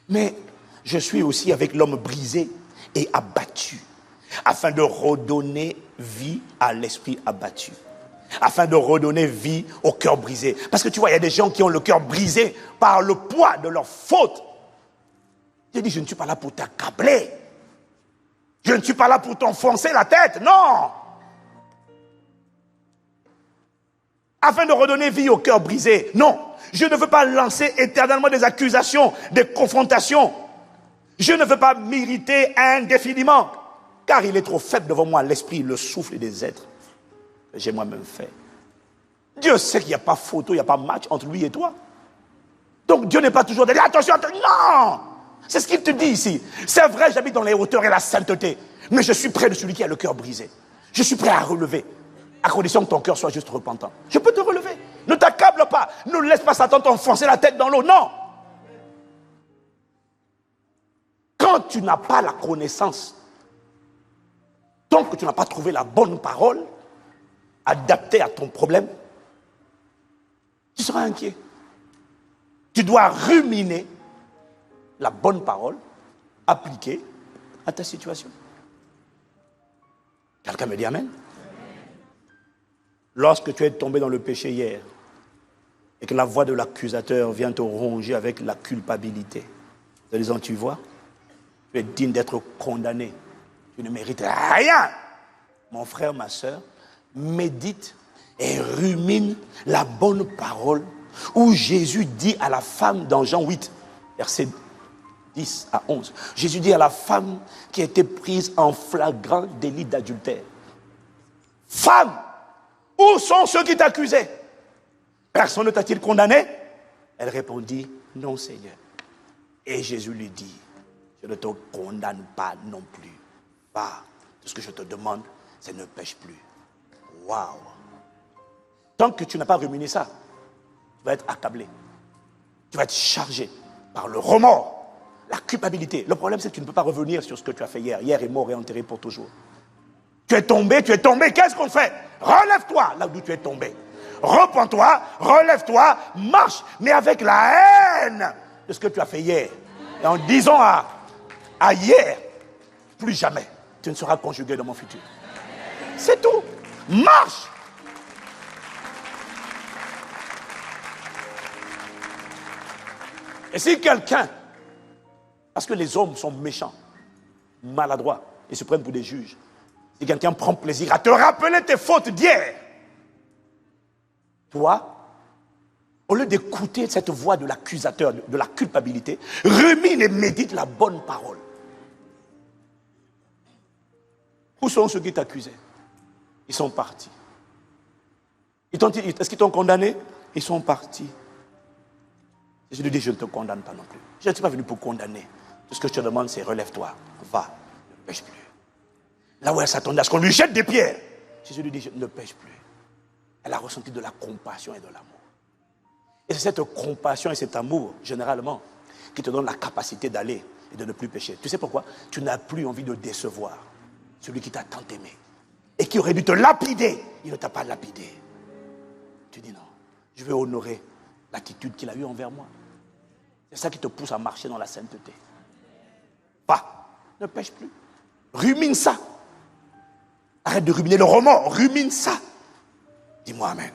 Mais je suis aussi avec l'homme brisé et abattu, afin de redonner vie à l'esprit abattu, afin de redonner vie au cœur brisé. Parce que tu vois, il y a des gens qui ont le cœur brisé par le poids de leur faute. Dieu dit, je ne suis pas là pour t'accabler. Je ne suis pas là pour t'enfoncer la tête, non. Afin de redonner vie au cœur brisé, non. Je ne veux pas lancer éternellement des accusations, des confrontations. Je ne veux pas m'irriter indéfiniment, car il est trop faible devant moi, l'esprit, le souffle des êtres que j'ai moi-même fait. Dieu sait qu'il n'y a pas photo, il n'y a pas match entre lui et toi. Donc Dieu n'est pas toujours de dire attention, attention. Non, c'est ce qu'il te dit ici. C'est vrai, j'habite dans les hauteurs et la sainteté, mais je suis près de celui qui a le cœur brisé. Je suis prêt à relever, à condition que ton cœur soit juste repentant. Je peux te relever. Ne t'accable pas, ne laisse pas Satan t'enfoncer la tête dans l'eau, non. Quand tu n'as pas la connaissance, tant que tu n'as pas trouvé la bonne parole adaptée à ton problème, tu seras inquiet. Tu dois ruminer la bonne parole appliquée à ta situation. Quelqu'un me dit Amen? Lorsque tu es tombé dans le péché hier et que la voix de l'accusateur vient te ronger avec la culpabilité, en disant, tu vois, tu es digne d'être condamné. Tu ne mérites rien. Mon frère, ma soeur, médite et rumine la bonne parole où Jésus dit à la femme dans Jean 8, versets 10 à 11. Jésus dit à la femme qui a été prise en flagrant délit d'adultère. Femme, où sont ceux qui t'accusaient? Personne ne t'a-t-il condamné? Elle répondit, non Seigneur. Et Jésus lui dit, je ne te condamne pas non plus. Va, tout ce que je te demande, c'est ne pêche plus. Waouh! Tant que tu n'as pas ruminé ça, tu vas être accablé. Tu vas être chargé par le remords, la culpabilité. Le problème, c'est que tu ne peux pas revenir sur ce que tu as fait hier. Hier est mort et enterré pour toujours. Tu es tombé, qu'est-ce qu'on fait? Relève-toi là d'où tu es tombé. Repends-toi, relève-toi, marche, mais avec la haine de ce que tu as fait hier. Et en disant à hier, plus jamais, tu ne seras conjugué dans mon futur. C'est tout. Marche. Et si quelqu'un, parce que les hommes sont méchants, maladroits, ils se prennent pour des juges, si quelqu'un prend plaisir à te rappeler tes fautes d'hier, toi, au lieu d'écouter cette voix de l'accusateur, de la culpabilité, rumine et médite la bonne parole. Où sont ceux qui t'accusaient? Ils sont partis. Est-ce qu'ils t'ont condamné? Ils sont partis. Je lui dis, je ne te condamne pas non plus. Je ne suis pas venu pour condamner. Tout ce que je te demande, c'est relève-toi, va, ne pêche plus. là où elle s'attendait à ce qu'on lui jette des pierres, Jésus lui dit, je ne pêche plus. Elle a ressenti de la compassion et de l'amour. Et c'est cette compassion et cet amour, généralement, qui te donne la capacité d'aller et de ne plus pécher. Tu sais pourquoi? Tu n'as plus envie de décevoir celui qui t'a tant aimé et qui aurait dû te lapider. Il ne t'a pas lapidé. Tu dis non, je veux honorer l'attitude qu'il a eue envers moi. C'est ça qui te pousse à marcher dans la sainteté. Pas, ne pêche plus. Rumine ça. Arrête de ruminer le roman, rumine ça. Dis-moi amen.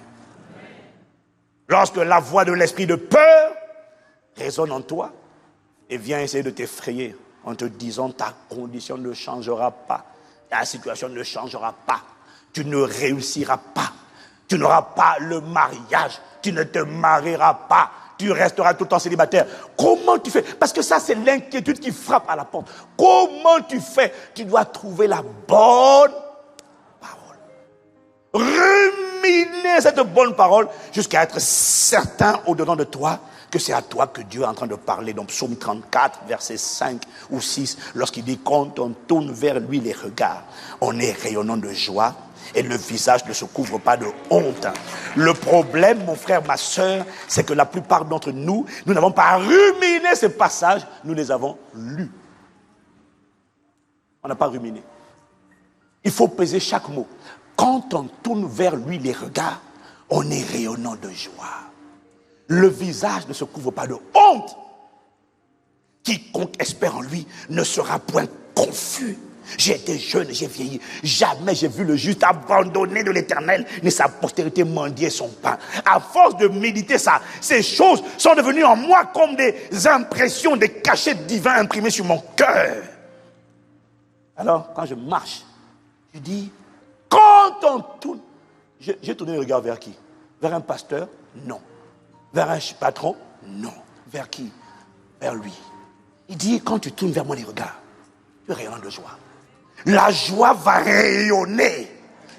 Lorsque la voix de l'esprit de peur résonne en toi et vient essayer de t'effrayer en te disant ta condition ne changera pas, ta situation ne changera pas, tu ne réussiras pas, tu n'auras pas le mariage, tu ne te marieras pas, tu resteras tout le temps célibataire. Comment tu fais? Parce que ça, c'est l'inquiétude qui frappe à la porte. Comment tu fais? Tu dois trouver la bonne parole. Ruminer cette bonne parole jusqu'à être certain au-dedans de toi que c'est à toi que Dieu est en train de parler. Dans Psaume 34, verset 5 ou 6, lorsqu'il dit quand on tourne vers lui les regards, on est rayonnant de joie et le visage ne se couvre pas de honte. Le problème, mon frère, ma soeur, c'est que la plupart d'entre nous, nous n'avons pas ruminé ces passages, nous les avons lus. On n'a pas ruminé. Il faut peser chaque mot. Quand on tourne vers lui les regards, on est rayonnant de joie. Le visage ne se couvre pas de honte. Quiconque espère en lui ne sera point confus. J'ai été jeune, j'ai vieilli. Jamais j'ai vu le juste abandonné de l'Éternel, ni sa postérité mendier son pain. À force de méditer ça, ces choses sont devenues en moi comme des impressions, des cachets divins imprimés sur mon cœur. Alors, quand je marche, je dis, quand on tourne, j'ai tourné le regard vers qui? Vers un pasteur? Non. Vers un patron? Non. Vers qui? Vers lui. Il dit, quand tu tournes vers moi les regards, tu es rayonnant de joie. La joie va rayonner.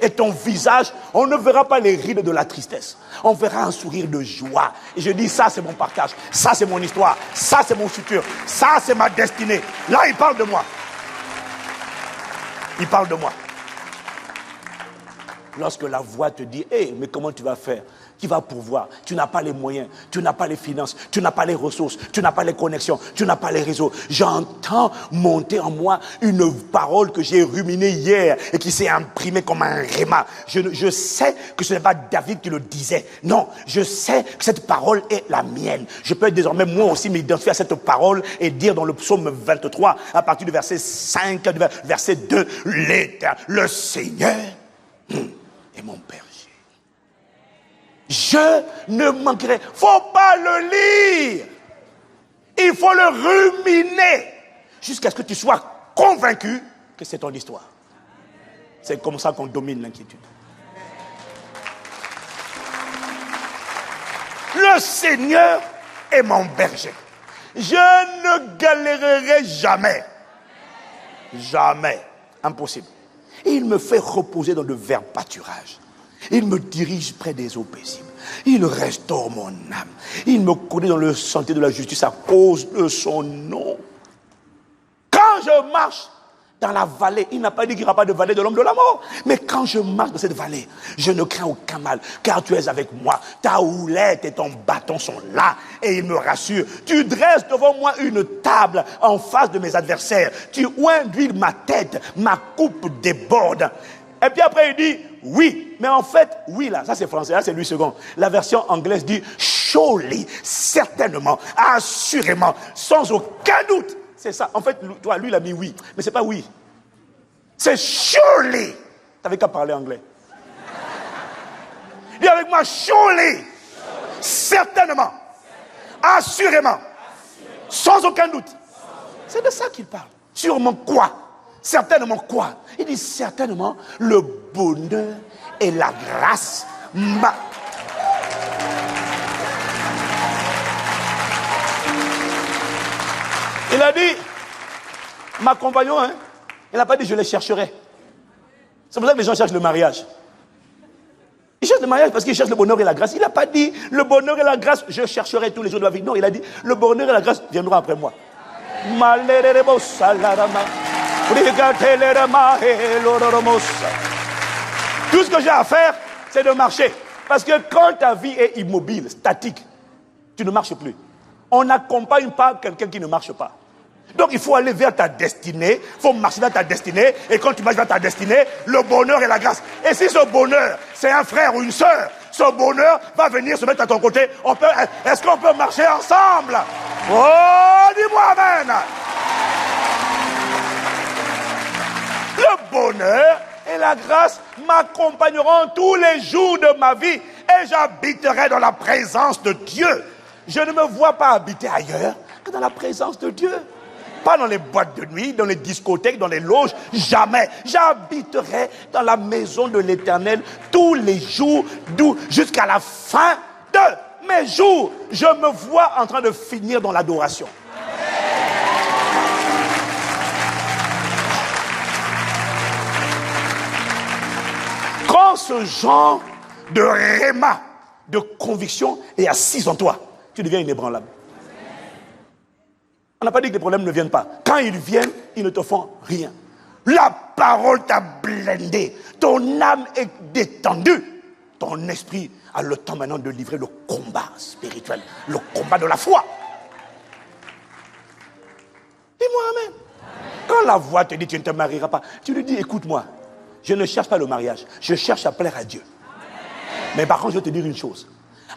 Et ton visage, on ne verra pas les rides de la tristesse. On verra un sourire de joie. Et je dis, ça c'est mon partage. Ça c'est mon histoire. Ça c'est mon futur. Ça c'est ma destinée. Là, il parle de moi. Il parle de moi. Lorsque la voix te dit, hey, mais comment tu vas faire? Qui va pourvoir? Tu n'as pas les moyens, tu n'as pas les finances, tu n'as pas les ressources, tu n'as pas les connexions, tu n'as pas les réseaux. J'entends monter en moi une parole que j'ai ruminée hier et qui s'est imprimée comme un réma. Je sais que ce n'est pas David qui le disait. Non, je sais que cette parole est la mienne. Je peux désormais moi aussi m'identifier à cette parole et dire dans le psaume 23, à partir du verset 5, du verset 2, le Seigneur est mon berger. Je ne manquerai. Faut pas le lire. Il faut le ruminer jusqu'à ce que tu sois convaincu que c'est ton histoire. C'est comme ça qu'on domine l'inquiétude. Le Seigneur est mon berger. Je ne galérerai jamais. Jamais. Impossible. Et il me fait reposer dans de verts pâturages. Il me dirige près des eaux paisibles. Il restaure mon âme. Il me conduit dans le sentier de la justice à cause de son nom. Quand je marche dans la vallée, il n'a pas dit qu'il n'y aura pas de vallée de l'homme de la mort. Mais quand je marche dans cette vallée, je ne crains aucun mal, car tu es avec moi. Ta houlette et ton bâton sont là, et ils me rassurent. Tu dresses devant moi une table en face de mes adversaires. Tu oins d'huile ma tête, ma coupe déborde. Et puis après il dit, oui, mais en fait, oui là, ça c'est français, là c'est Louis II. La version anglaise dit, surely, certainement, assurément, sans aucun doute. C'est ça. En fait, toi, lui il a mis oui, mais c'est pas oui. C'est surely. T'avais qu'à parler anglais. Dis avec moi, surely, certainement, assurément, sans aucun doute. C'est de ça qu'il parle. Sûrement quoi? Certainement quoi? Il dit certainement le bonheur et la grâce. Il a dit, m'accompagnons, hein? Il n'a pas dit je les chercherai. C'est pour ça que les gens cherchent le mariage. Ils cherchent le mariage parce qu'ils cherchent le bonheur et la grâce. Il n'a pas dit le bonheur et la grâce, je chercherai tous les jours de ma vie. Non, il a dit le bonheur et la grâce viendront après moi. Tout ce que j'ai à faire, c'est de marcher. Parce que quand ta vie est immobile, statique, tu ne marches plus. On n'accompagne pas quelqu'un qui ne marche pas. Donc il faut aller vers ta destinée, il faut marcher vers ta destinée, et quand tu marches vers ta destinée, le bonheur et la grâce. Et si ce bonheur, c'est un frère ou une sœur, ce bonheur va venir se mettre à ton côté. Est-ce qu'on peut marcher ensemble? Oh, dis-moi amen. Le bonheur et la grâce m'accompagneront tous les jours de ma vie et j'habiterai dans la présence de Dieu. Je ne me vois pas habiter ailleurs que dans la présence de Dieu. Pas dans les boîtes de nuit, dans les discothèques, dans les loges, jamais. J'habiterai dans la maison de l'Éternel tous les jours, jusqu'à la fin de mes jours. Je me vois en train de finir dans l'adoration. Quand ce genre de réma, de conviction est assis en toi, tu deviens inébranlable. On n'a pas dit que les problèmes ne viennent pas. Quand ils viennent, ils ne te font rien. La parole t'a blindé. Ton âme est détendue. Ton esprit a le temps maintenant de livrer le combat spirituel, le combat de la foi. Dis-moi amen. Quand la voix te dit tu ne te marieras pas, tu lui dis écoute-moi, je ne cherche pas le mariage, je cherche à plaire à Dieu. Mais par contre, je vais te dire une chose.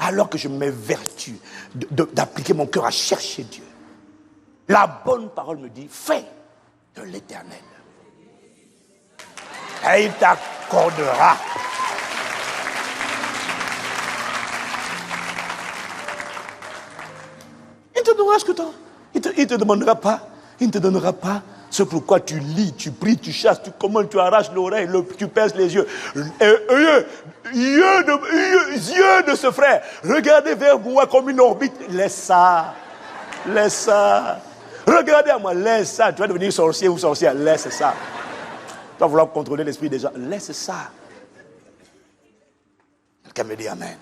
Alors que je m'évertue d'appliquer mon cœur à chercher Dieu, la bonne parole me dit, fais de l'Éternel. Et il t'accordera. Il te donnera ce que tu as. Il ne te demandera pas. Il ne te donnera pas ce pourquoi tu lis, tu pries, tu chasses, tu commandes, tu arraches l'oreille, tu pinces les yeux. Yeux de ce frère, regardez vers moi comme une orbite. Laisse ça. Laisse ça. Regardez à moi, laisse ça. Tu vas devenir sorcier ou sorcière, laisse ça. Tu vas vouloir contrôler l'esprit des gens, laisse ça. Quelqu'un me dit amen.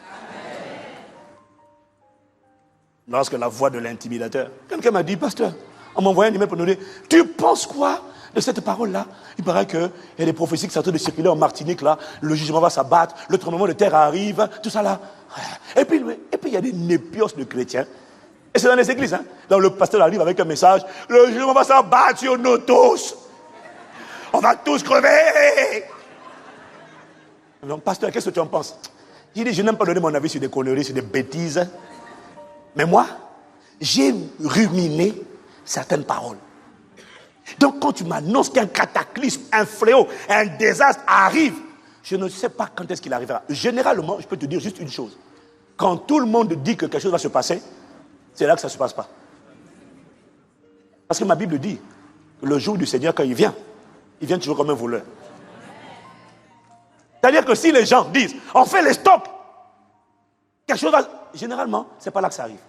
Lorsque la voix de l'intimidateur, quelqu'un m'a dit, pasteur, on m'a envoyé un email pour nous dire, tu penses quoi de cette parole-là? Il paraît qu'il y a des prophéties qui sont en train de circuler en Martinique, là, le jugement va s'abattre, le tremblement de terre arrive, tout ça là. Et puis il y a des népios de chrétiens. Et c'est dans les églises, hein. Donc le pasteur arrive avec un message, le jugement va s'abattre sur nous tous. On va tous crever. Donc pasteur, qu'est-ce que tu en penses? Il dit, je n'aime pas donner mon avis sur des conneries, sur des bêtises. Mais moi, j'ai ruminé certaines paroles. Donc quand tu m'annonces qu'un cataclysme, un fléau, un désastre arrive, je ne sais pas quand est-ce qu'il arrivera. Généralement, je peux te dire juste une chose. Quand tout le monde dit que quelque chose va se passer, c'est là que ça ne se passe pas. Parce que ma Bible dit que le jour du Seigneur, quand il vient toujours comme un voleur. C'est-à-dire que si les gens disent, on fait les stocks, quelque chose va... Généralement, ce n'est pas là que ça arrive.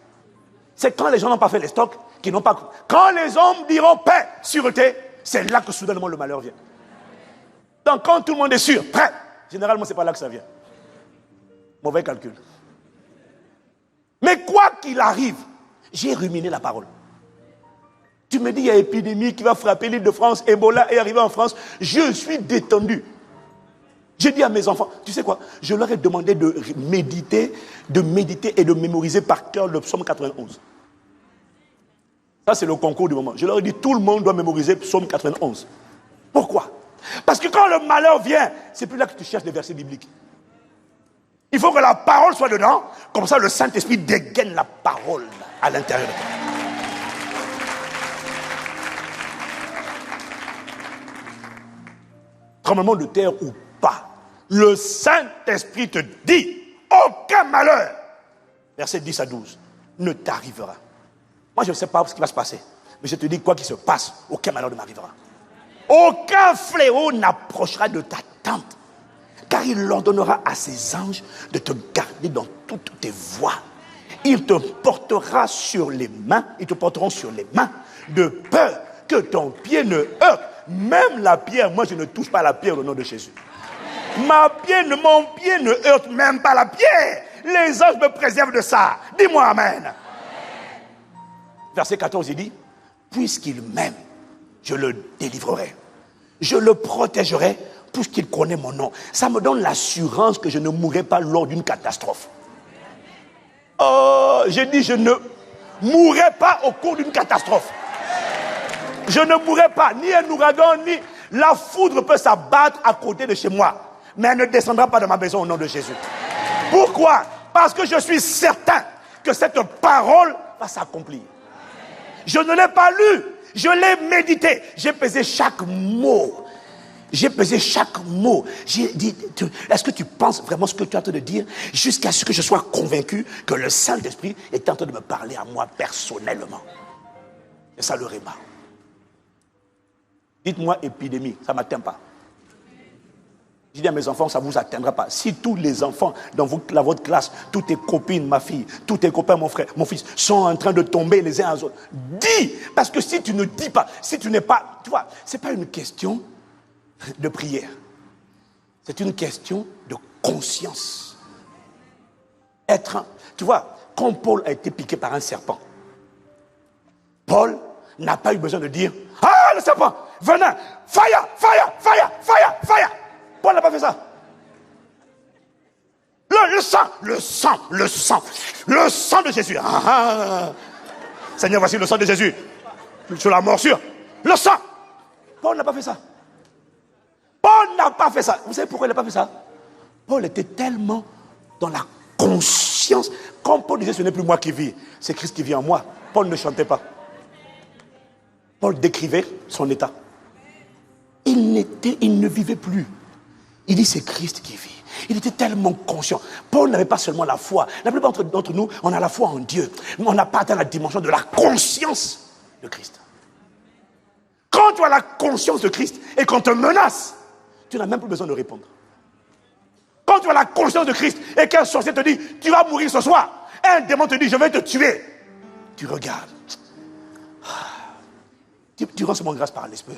C'est quand les gens n'ont pas fait les stocks, qu'ils n'ont pas... Quand les hommes diront paix, sûreté, c'est là que soudainement le malheur vient. Donc quand tout le monde est sûr, prêt, généralement, ce n'est pas là que ça vient. Mauvais calcul. Mais quoi qu'il arrive, j'ai ruminé la parole. Tu me dis, il y a épidémie qui va frapper l'île de France, Ebola est arrivé en France, je suis détendu. J'ai dit à mes enfants, tu sais quoi, je leur ai demandé de méditer et de mémoriser par cœur le psaume 91. Ça, c'est le concours du moment. Je leur ai dit, tout le monde doit mémoriser le psaume 91. Pourquoi? Parce que quand le malheur vient, c'est plus là que tu cherches des versets bibliques. Il faut que la parole soit dedans, comme ça le Saint-Esprit dégaine la parole à l'intérieur de toi. Tremblement de terre ou pas, le Saint-Esprit te dit, aucun malheur, versets 10 à 12, ne t'arrivera. Moi, je ne sais pas ce qui va se passer, mais je te dis, quoi qu'il se passe, aucun malheur ne m'arrivera. Aucun fléau n'approchera de ta tente, car il ordonnera à ses anges de te garder dans toutes tes voies. Ils te porteront sur les mains, de peur que ton pied ne heurte. Même la pierre, moi je ne touche pas la pierre au nom de Jésus. Mon pied ne heurte même pas la pierre. Les anges me préservent de ça. Dis-moi amen. Verset 14, il dit, puisqu'il m'aime, je le délivrerai. Je le protégerai puisqu'il connaît mon nom. Ça me donne l'assurance que je ne mourrai pas lors d'une catastrophe. Oh, j'ai dit je ne mourrai pas au cours d'une catastrophe. Je ne mourrai pas, ni un ouragan, ni la foudre peut s'abattre à côté de chez moi. Mais elle ne descendra pas de ma maison au nom de Jésus. Pourquoi? Parce que je suis certain que cette parole va s'accomplir. Je ne l'ai pas lu, je l'ai médité. J'ai pesé chaque mot. J'ai pesé chaque mot. J'ai dit, est-ce que tu penses vraiment ce que tu es en train de dire? Jusqu'à ce que je sois convaincu que le Saint-Esprit est en train de me parler à moi personnellement. Et ça le réma. Dites-moi épidémie, ça ne m'atteint pas. Je dis à mes enfants, ça ne vous atteindra pas. Si tous les enfants dans votre classe, toutes tes copines, ma fille, tous tes copains, mon frère, mon fils, sont en train de tomber les uns aux autres, dis, parce que si tu ne dis pas, si tu n'es pas, tu vois, ce n'est pas une question de prière. C'est une question de conscience. Tu vois, quand Paul a été piqué par un serpent, Paul n'a pas eu besoin de dire, ah, le serpent, venin, fire, fire, fire, fire, fire. Paul n'a pas fait ça. Le sang de Jésus. Ah, ah. Seigneur, voici le sang de Jésus. Sur la morsure. Le sang. Paul n'a pas fait ça. Paul n'a pas fait ça. Vous savez pourquoi il n'a pas fait ça? Paul était tellement dans la conscience. Quand Paul disait, ce n'est plus moi qui vis, c'est Christ qui vit en moi. Paul ne chantait pas. Paul décrivait son état. Il ne vivait plus. Il dit, c'est Christ qui vit. Il était tellement conscient. Paul n'avait pas seulement la foi. La plupart d'entre nous, on a la foi en Dieu. Mais on n'a pas atteint la dimension de la conscience de Christ. Quand tu as la conscience de Christ et qu'on te menace, tu n'as même plus besoin de répondre. Quand tu as la conscience de Christ et qu'un sorcier te dit, tu vas mourir ce soir, un démon te dit, je vais te tuer, tu regardes. Tu reçois mon grâce par l'Esprit.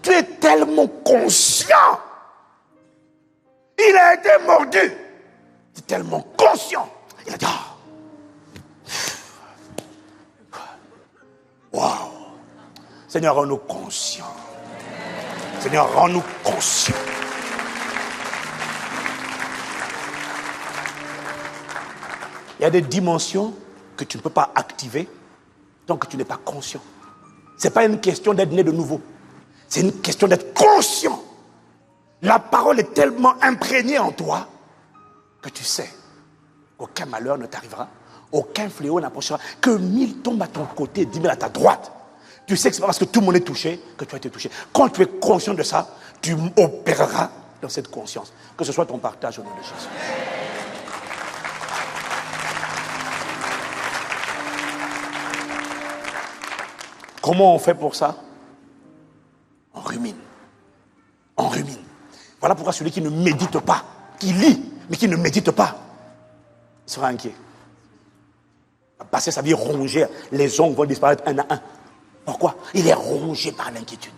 Tu es tellement conscient. Il a été mordu. Tu es tellement conscient. Il a dit, waouh. Seigneur, rends-nous conscients. Seigneur, rends-nous conscients. Il y a des dimensions que tu ne peux pas activer tant que tu n'es pas conscient. Ce n'est pas une question d'être né de nouveau. C'est une question d'être conscient. La parole est tellement imprégnée en toi que tu sais qu'aucun malheur ne t'arrivera, aucun fléau n'approchera, que 1000 tombent à ton côté, 10 000 à ta droite. Tu sais que ce n'est pas parce que tout le monde est touché que tu as été touché. Quand tu es conscient de ça, tu opéreras dans cette conscience. Que ce soit ton partage au nom de Jésus. Comment on fait pour ça? On rumine. On rumine. Voilà pourquoi celui qui ne médite pas, qui lit, mais qui ne médite pas, il sera inquiet. Il va passer sa vie rongée. Les ongles vont disparaître un à un. Pourquoi? Il est rongé par l'inquiétude.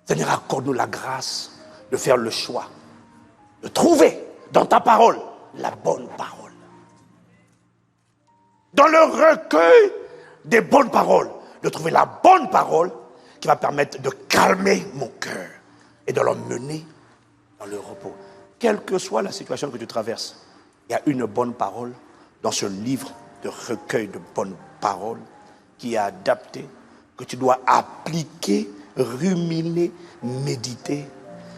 Seigneur, accorde-nous la grâce de faire le choix, de trouver dans ta parole la bonne parole. Dans le recueil des bonnes paroles, de trouver la bonne parole qui va permettre de calmer mon cœur et de l'emmener dans le repos. Quelle que soit la situation que tu traverses, il y a une bonne parole dans ce livre de recueil de bonnes paroles qui est adapté, que tu dois appliquer, ruminer, méditer,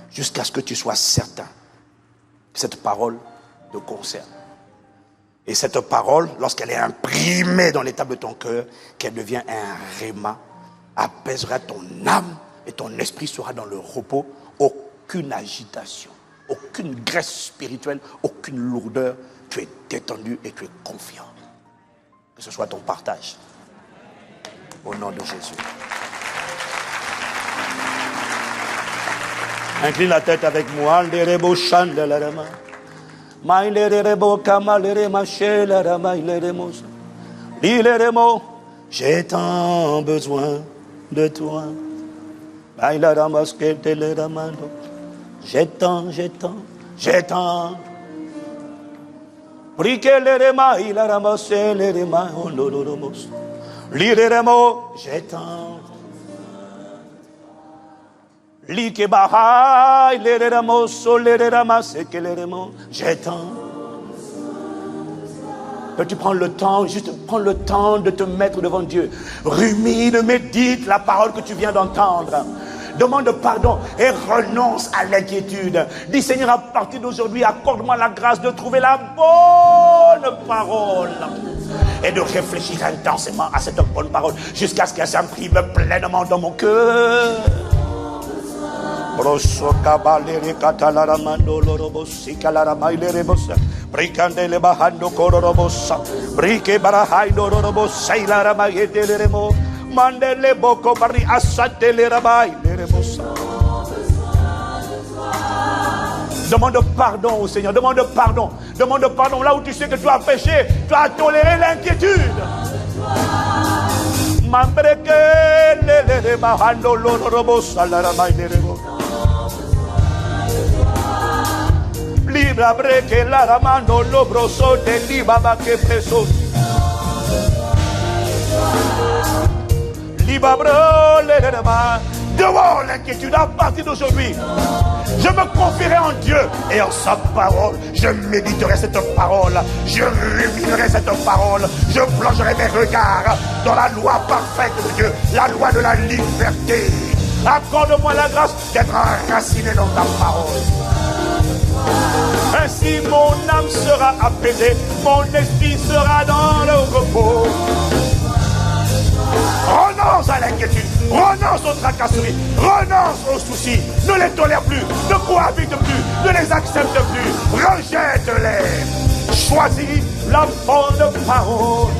jusqu'à ce que tu sois certain que cette parole te concerne. Et cette parole, lorsqu'elle est imprimée dans les tables de ton cœur, qu'elle devient un réma, apaisera ton âme et ton esprit sera dans le repos. Aucune agitation, aucune graisse spirituelle, aucune lourdeur. Tu es détendu et tu es confiant. Que ce soit ton partage. Au nom de Jésus. Incline la tête avec moi. J'ai tant besoin de toi. J'ai tant. L'iremo, j'étends. L'ikebaha, l'iremo, solerema, sekeleremo, j'étends. Tu prends le temps, juste prends le temps de te mettre devant Dieu. Rumine, médite la parole que tu viens d'entendre. Demande pardon et renonce à l'inquiétude. Dis Seigneur, à partir d'aujourd'hui, accorde-moi la grâce de trouver la bonne parole et de réfléchir intensément à cette bonne parole jusqu'à ce qu'elle s'imprime pleinement dans mon cœur. Bricandele bahando kororobosa, brique barahaido rorobosa, ilarama yeteleremo, mandele boko bari asatele rabai, lerebosa. Demande pardon au Seigneur, demande pardon là où tu sais que tu as péché, tu as toléré l'inquiétude. Mambreke lele bahando lororobosa, larama lerebosa. Libra breke la ramando lobroso de libaba que preso. Libabro le rema. Devant l'inquiétude à partir d'aujourd'hui, je me confierai en Dieu et en sa parole. Je méditerai cette parole, je ruminerai cette parole, je plongerai mes regards dans la loi parfaite de Dieu, la loi de la liberté. Accorde-moi la grâce d'être enraciné dans ta parole. Ainsi mon âme sera apaisée, mon esprit sera dans le repos. Renonce à l'inquiétude, renonce aux tracasseries, renonce aux soucis. Ne les tolère plus, ne cohabite plus, ne les accepte plus. Rejette-les. Choisis la bonne parole.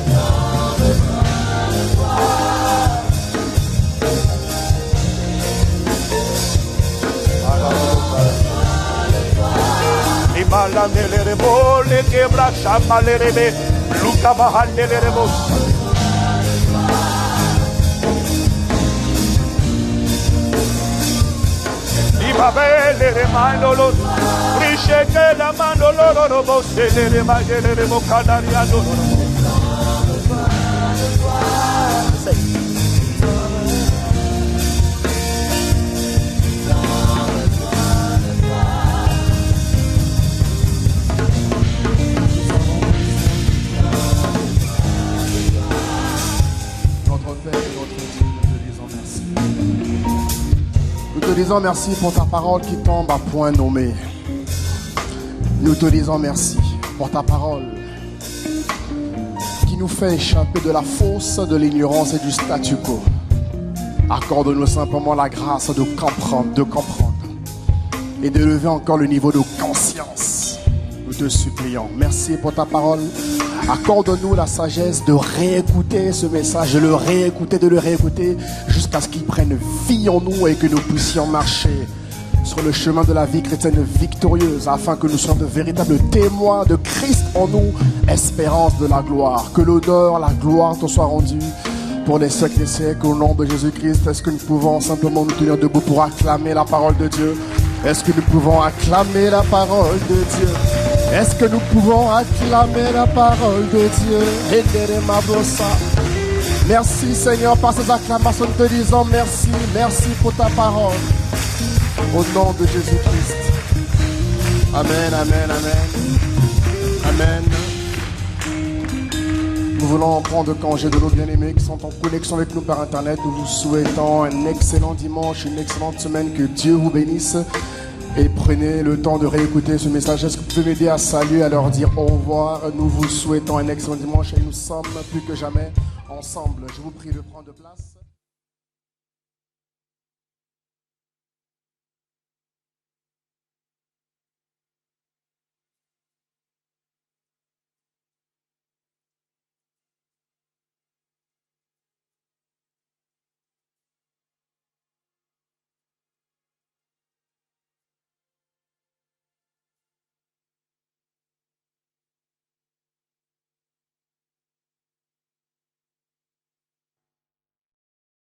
Malandelerebo, le quebra chamalerebe, Luca Bahandelerebo. Libabele remandolo, Risheke la mandolo robo, Selere Magelerebo Canariano. Nous te disons merci pour ta parole qui tombe à point nommé. Nous te disons merci pour ta parole qui nous fait échapper de la fosse, de l'ignorance et du statu quo. Accorde-nous simplement la grâce de comprendre et d'élever encore le niveau de conscience. Nous te supplions. Merci pour ta parole. Accorde-nous la sagesse de réécouter ce message, de le réécouter jusqu'à ce qu'il prenne vie en nous et que nous puissions marcher sur le chemin de la vie chrétienne victorieuse afin que nous soyons de véritables témoins de Christ en nous, espérance de la gloire. Que l'honneur, la gloire te soit rendue pour les siècles des siècles au nom de Jésus-Christ. Est-ce que nous pouvons simplement nous tenir debout pour acclamer la parole de Dieu? Est-ce que nous pouvons acclamer la parole de Dieu? Est-ce que nous pouvons acclamer la parole de Dieu? Merci Seigneur par ces acclamations, nous te disons merci, merci pour ta parole. Au nom de Jésus-Christ. Amen, amen, amen. Amen. Nous voulons prendre congé de nos bien-aimés qui sont en connexion avec nous par Internet. Nous vous souhaitons un excellent dimanche, une excellente semaine. Que Dieu vous bénisse. Et prenez le temps de réécouter ce message. Est-ce que vous pouvez m'aider à saluer, à leur dire au revoir? Nous vous souhaitons un excellent dimanche et nous sommes plus que jamais ensemble. Je vous prie de prendre place.